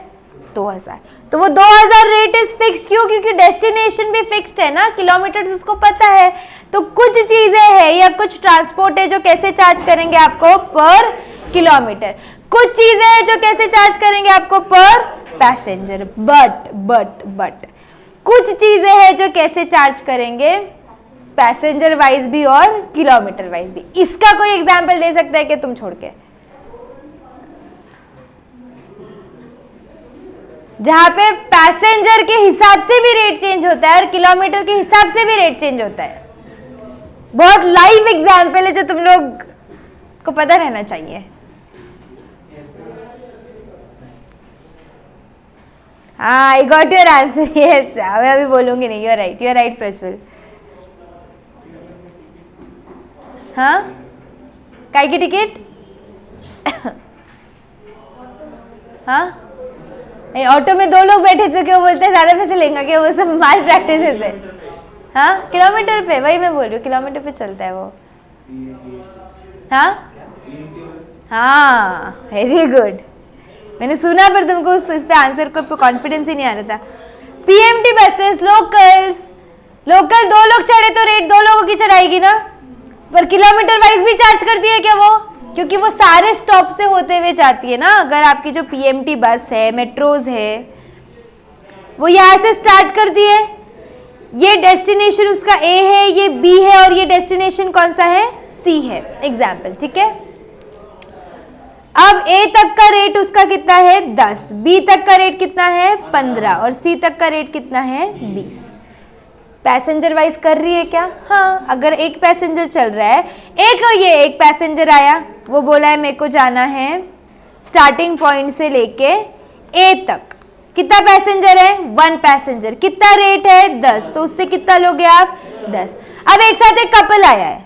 S1: 2000, तो वो 2000 रेट इज फिक्स्ड, क्यों, क्योंकि डेस्टिनेशन भी फिक्स्ड है ना, किलोमीटर उसको पता है। तो कुछ चीजें हैं या कुछ ट्रांसपोर्ट है जो कैसे चार्ज करेंगे आपको, पर किलोमीटर, कुछ चीजें हैं जो कैसे चार्ज करेंगे आपको, पर पैसेंजर। बट कुछ चीजें हैं जो कैसे चार्ज करेंगे, पैसेंजर वाइज भी और किलोमीटर वाइज भी। इसका कोई एग्जाम्पल दे सकता है कि तुम छोड़ के, जहां पे पैसेंजर के हिसाब से भी रेट चेंज होता है और किलोमीटर के हिसाब से भी रेट चेंज होता है। बहुत लाइव एग्जाम्पल है जो तुम लोग को पता रहना चाहिए। हाँ, I got your answer, yes, मैं अभी बोलूंगी नहीं, यू आर राइट प्रज्वल। हाँ, काय की टिकट हाँ, ऑटो में 2 लोग बैठे थे, क्या बोलते हैं ज्यादा पैसे लेंगे क्या, वो सब माल प्रैक्टिस है। हाँ, किलोमीटर पे, वही मैं बोल रही हूँ, किलोमीटर पे चलता है वो। हाँ, वेरी गुड, मैंने सुना पर तुमको इस पे आंसर को कॉन्फिडेंस ही नहीं आ रहा था। पीएमटी बसेस, लोकल 2 लोग चढ़े तो रेट 2 लोगों की चढ़ाएगी ना, पर किलोमीटर वाइज भी चार्ज करती है क्या वो, क्योंकि वो सारे स्टॉप से होते हुए जाती है ना। अगर आपकी जो पीएमटी बस है, मेट्रोज है, वो यहाँ से स्टार्ट करती है, ये डेस्टिनेशन उसका ए है, ये बी है, और ये डेस्टिनेशन कौन सा है, सी है, एग्जाम्पल, ठीक है। अब ए तक का रेट उसका कितना है, 10, बी तक का रेट कितना है, 15, और सी तक का रेट कितना है, 20। पैसेंजर वाइज कर रही है क्या, हाँ, अगर एक पैसेंजर चल रहा है, एक पैसेंजर आया, वो बोला है मेरे को जाना है स्टार्टिंग पॉइंट से लेके ए तक, कितना पैसेंजर है, 1 पैसेंजर, कितना रेट है, 10, तो उससे कितना लोगे आप, 10। अब एक साथ एक कपल आया है,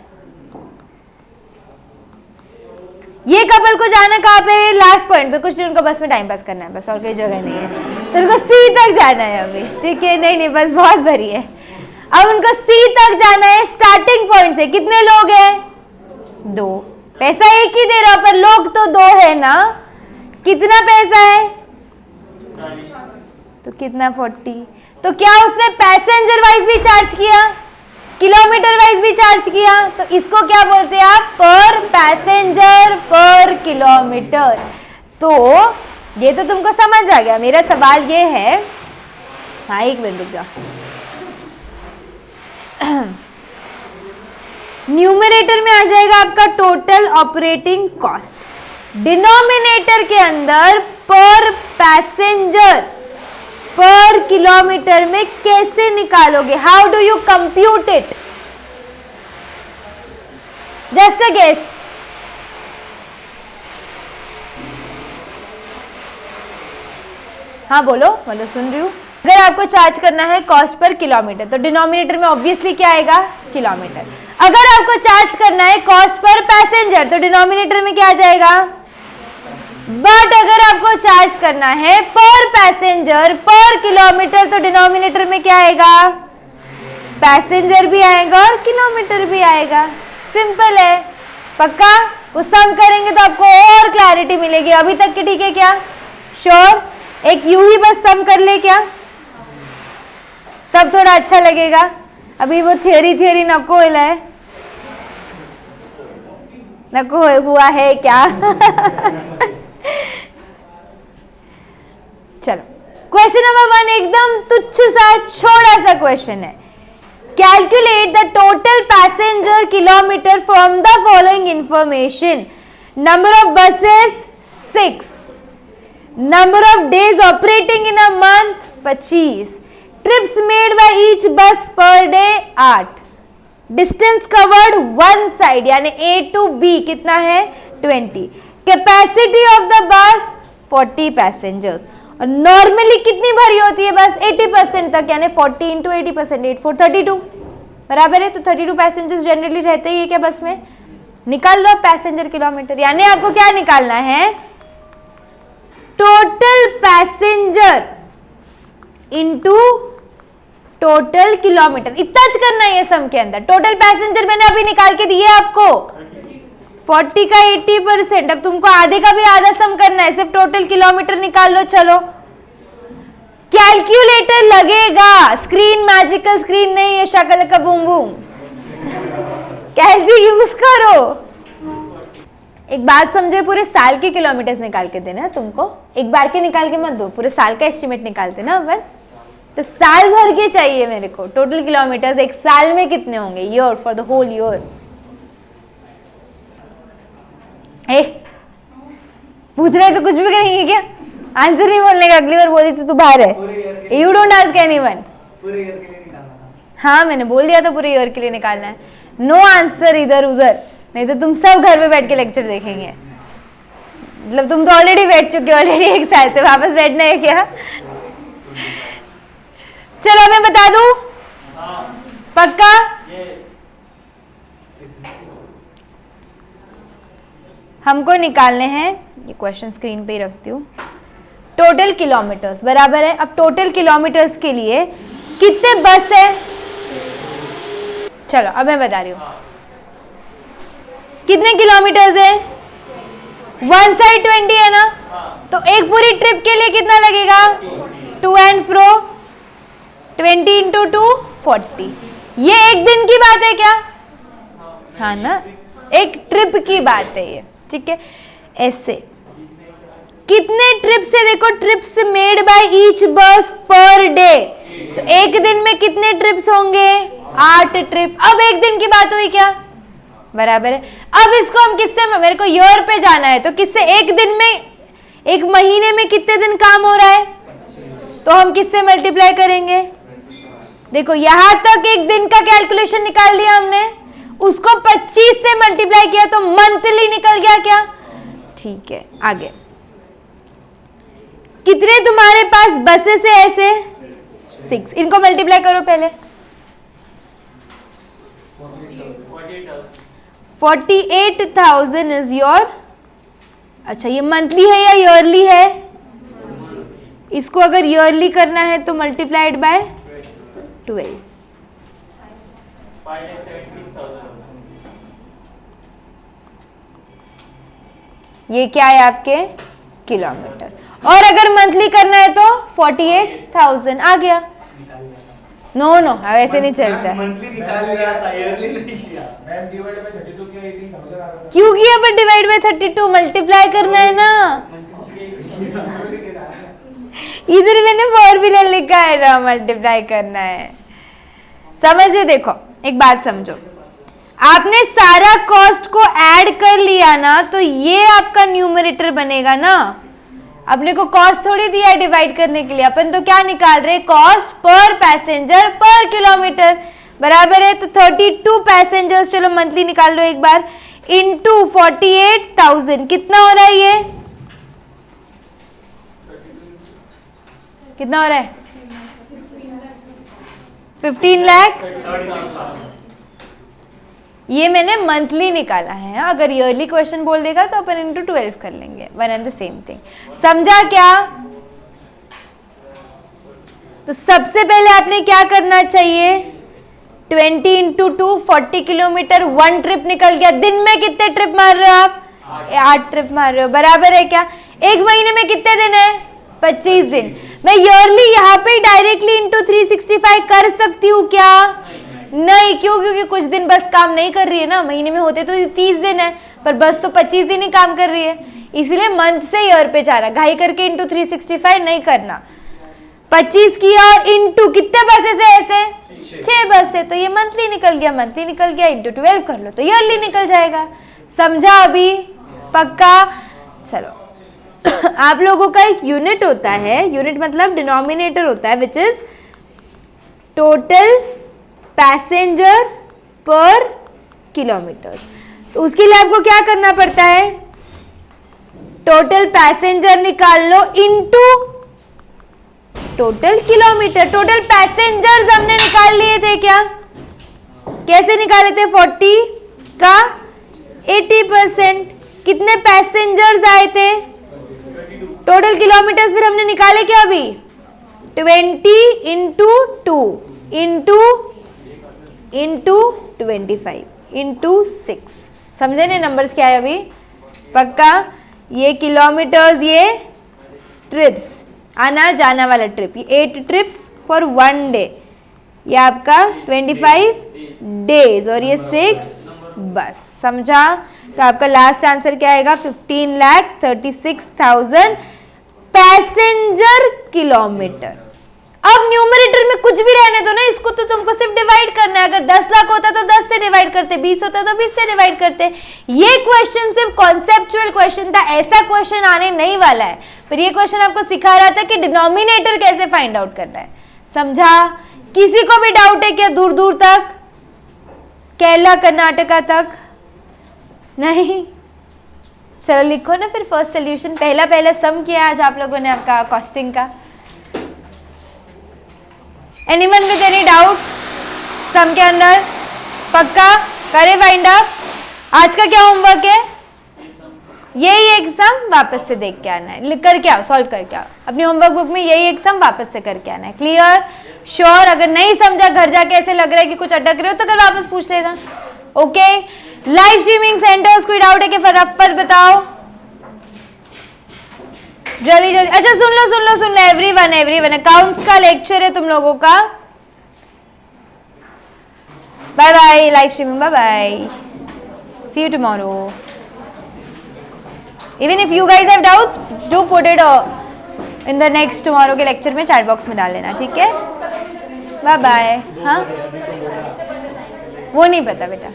S1: ये कपल को जाना कहाँ पे, लास्ट पॉइंट पे, कुछ नहीं, उनको बस में टाइम पास करना है बस, और कोई जगह नहीं है, तो उनको सी तक जाना है अभी, ठीक है, नहीं बस बहुत भरी है, अब उनको सी तक जाना है स्टार्टिंग पॉइंट से। कितने लोग हैं, 2, पैसा एक ही दे रहा पर लोग तो 2 है ना, कितना पैसा है, तो कितना 40, तो क्या उसने पैसेंजर वाइज भी चार्ज किया, किलोमीटर वाइज भी चार्ज किया, तो इसको क्या बोलते हैं आप, पर पैसेंजर पर किलोमीटर। तो ये तो तुमको समझ आ गया। मेरा सवाल ये है, हाँ एक मिनट रुक जाओ, न्यूमरेटर में आ जाएगा आपका टोटल ऑपरेटिंग कॉस्ट, डिनोमिनेटर के अंदर पर पैसेंजर पर किलोमीटर में कैसे निकालोगे, how do you compute it, just a guess. हाँ बोलो बोलो, सुन रही हूँ। अगर आपको चार्ज करना है कॉस्ट पर किलोमीटर, तो डिनोमिनेटर में ऑब्वियसली क्या आएगा, किलोमीटर। अगर आपको चार्ज करना है कॉस्ट पर पैसेंजर, तो डिनोमिनेटर में क्या आ जाएगा, बट अगर आपको चार्ज करना है पर पैसेंजर पर किलोमीटर, तो डिनोमिनेटर में क्या आएगा, पैसेंजर भी आएगा और किलोमीटर भी आएगा। सिंपल है, पक्का। वो सम करेंगे तो आपको और क्लैरिटी मिलेगी। अभी तक की ठीक है क्या, श्योर? एक यूं ही बस सम कर ले क्या, तब थोड़ा अच्छा लगेगा। अभी वो थियरी नको है, नको हुआ है क्या चलो, क्वेश्चन नंबर 1 एकदम तुच्छ सा छोटा सा क्वेश्चन है। Calculate the total passenger kilometer from the following information. Number of buses 6, number of days operating in a month 25, trips made by each bus per day 8, distance covered one side यानी A to B कितना है 20, capacity of the bus 40 passengers, और normally कितनी भरी होती है बस 80% तक, यानी 40 इंटू 80%, 8 4 32 बराबर है। तो 32 पैसेंजर्स जनरली रहते ही है क्या बस में। निकाल लो पैसेंजर किलोमीटर, यानी आपको क्या निकालना है, total passenger into total kilometre, इतना करना है ये सम के अंदर। टोटल पैसेंजर मैंने अभी निकाल के दिए आपको 40 का 80%, अब तुमको आधे का भी आधा सम करना है, सिर्फ टोटल किलोमीटर निकाल लो। चलो कैलकुलेटर लगेगा, स्क्रीन मैजिकल स्क्रीन नहीं है, शक्ल का बूम बूम, कैसे यूज करो। एक बात समझे, पूरे साल के किलोमीटर्स निकाल के देना है तुमको, एक बार के निकाल के मत दो, पूरे साल का एस्टिमेट निकालते ना अपन, तो साल भर के चाहिए मेरे को टोटल किलोमीटर्स, एक साल में कितने होंगे, year, for the whole year. पूछ रहे तो कुछ भी करेंगे क्या, आंसर नहीं बोलने का, अगली बार बोली तो तू बाहर है, यू डोंट आस्क एनीवन। हाँ मैंने बोल दिया था पूरे ईयर के लिए निकालना है, नो आंसर इधर उधर, नहीं तो तुम सब घर पे बैठ के लेक्चर देखेंगे। मतलब तुम तो ऑलरेडी बैठ चुके हो, ऑलरेडी एक साल से, वापस बैठना है क्या। चलो मैं बता दूं, पक्का। हमको निकालने हैं, ये क्वेश्चन स्क्रीन पे ही रखती हूँ, टोटल किलोमीटर्स बराबर है। अब टोटल किलोमीटर्स के लिए कितने बस है, चलो अब मैं बता रही हूँ कितने किलोमीटर्स है, वन साइड 20 है ना, तो एक पूरी ट्रिप के लिए कितना लगेगा, टू एंड फ्रो 20 इंटू 2 40। ये एक दिन की बात है क्या, हाँ ना, एक ट्रिप की बात है ये, ठीक है। ऐसे कितने ट्रिप्स है, देखो trips made by each bus per day, तो एक दिन में कितने ट्रिप्स होंगे, 8 ट्रिप। अब एक दिन की बात हुई क्या, बराबर है। अब इसको हम किससे, मेरे को ईयर पे जाना है, तो किससे, एक दिन में, एक महीने में कितने दिन काम हो रहा है, तो हम किससे मल्टीप्लाई करेंगे। देखो यहां तक एक दिन का कैलकुलेशन निकाल दिया हमने, उसको 25 से मल्टीप्लाई किया तो मंथली निकल गया क्या, ठीक है। आगे कितने तुम्हारे पास बसेस है ऐसे, 6, इनको मल्टीप्लाई करो पहले, 48,000 इज योर, अच्छा ये मंथली है या ईयरली है? इसको अगर ईयरली करना है तो मल्टीप्लाइड बाय 12। ये क्या है आपके किलोमीटर। और अगर मंथली करना है तो 48,000 आ गया। नो नो ऐसे नहीं चलता।
S2: मंथली निकाल लिया था, ईयरली नहीं किया।
S3: मैम डिवाइड बाय 32 किया 18,000 आ रहा था।
S1: क्यों किया पर डिवाइड बाय 32? मल्टीप्लाई करना है ना। इधर मैंने फॉर्मूला लिखा है ना, मल्टीप्लाई करना है। समझे? देखो एक बात समझो, आपने सारा कॉस्ट को ऐड कर लिया ना तो ये आपका न्यूमरेटर बनेगा ना। अपने को कॉस्ट थोड़ी दिया है डिवाइड करने के लिए, अपन तो क्या निकाल रहे, कॉस्ट पर पैसेंजर पर किलोमीटर, बराबर है। तो 32 पैसेंजर्स, चलो मंथली निकाल लो एक बार, इनटू 48,000 कितना हो रहा है ये? कितना हो रहा है? 15 लाख। ये मैंने मंथली निकाला है। अगर ईयरली क्वेश्चन बोल देगा तो अपन इनटू 12 कर लेंगे, one and the same thing. समझा क्या? तो सबसे पहले आपने क्या करना चाहिए, 20 इंटू 2 40 किलोमीटर, 1 ट्रिप निकल गया। दिन में कितने ट्रिप मार रहे हो आप? 8 ट्रिप मार रहे हो, बराबर है क्या? एक महीने में कितने दिन है? 25 दिन। मैं ईयरली यहाँ पे डायरेक्टली इंटू 365 कर सकती हूँ क्या? नहीं। क्यों? क्योंकि कुछ दिन बस काम नहीं कर रही है ना। महीने में होते तो 30 दिन है, पर बस तो 25 दिन ही काम कर रही है, इसलिए मंथ से ईयर पे जा रहा। घाई करके इंटू 365 नहीं करना। 25 किया और इंटू कितने बसेस है? ऐसे 6 बस है, तो ये मंथली निकल गया। मंथली निकल गया, इंटू 12 कर लो तो ईयरली निकल जाएगा। समझा अभी? पक्का? चलो आप लोगों का एक यूनिट होता है, यूनिट मतलब डिनोमिनेटर होता है, विच इज टोटल पैसेंजर पर किलोमीटर। तो उसके लिए आपको क्या करना पड़ता है, टोटल पैसेंजर निकाल लो into total kilometer. Total passengers हमने निकाल लिए थे क्या? कैसे निकाले थे? 40 का 80%। कितने पैसेंजर्स आए थे? टोटल किलोमीटर्स फिर हमने निकाले क्या अभी? 20 इंटू 2 इंटू 25 इंटू 6। समझे ना नंबर्स क्या है अभी? पक्का? ये किलोमीटर्स, ये ट्रिप्स, आना जाना वाला ट्रिप, ये 8 ट्रिप्स फॉर 1 डे, ये आपका 25 डेज, और ये 6 बस। समझा? तो आपका लास्ट आंसर क्या आएगा? 15,36,000 पैसेंजर किलोमीटर। अब न्यूमरेटर में कुछ भी रहने दो ना, इसको तो तुमको सिर्फ डिवाइड करना है। अगर 10 लाख होता तो 10 से डिवाइड करते, 20 होता तो 20 से डिवाइड करते। ये क्वेश्चन सिर्फ कॉन्सेप्चुअल क्वेश्चन था, ऐसा क्वेश्चन आने नहीं वाला है। पर ये क्वेश्चन आपको सिखा रहा था कि डिनोमिनेटर कैसे फाइंड आउट करना है। समझा? किसी को भी डाउट है क्या दूर दूर तक, केरला कर्नाटका तक? नहीं? चलो लिखो ना फिर फर्स्ट सोल्यूशन। पहला सम किया आज आप लोगों ने आपका कॉस्टिंग का। एनीवन विद एनी डाउट सम के अंदर? पक्का? करे फाइंड अप। आज का क्या होमवर्क है? यही एक सम वापस से देख के आना है, लिख करके आओ, सॉल्व करके आओ अपनी होमवर्क बुक में। यही एक सम वापस से करके आना है। क्लियर? श्योर? अगर नहीं समझा घर जाके ऐसे लग रहा है कि कुछ अटक रहे हो तो कल वापस पूछ लेना। ओके? लाइव स्ट्रीमिंग सेंटर्स, कोई डाउट है कि फटाफट बताओ जल्दी जल्दी। अच्छा सुन लो एवरीवन अकाउंट्स का लेक्चर है तुम लोगों का। Bye bye live streaming, bye bye, see you tomorrow. Even if you guys have doubts do put it in the next tomorrow के लेक्चर में चैट बॉक्स में डाल देना, ठीक है? Bye bye. हाँ वो नहीं पता बेटा।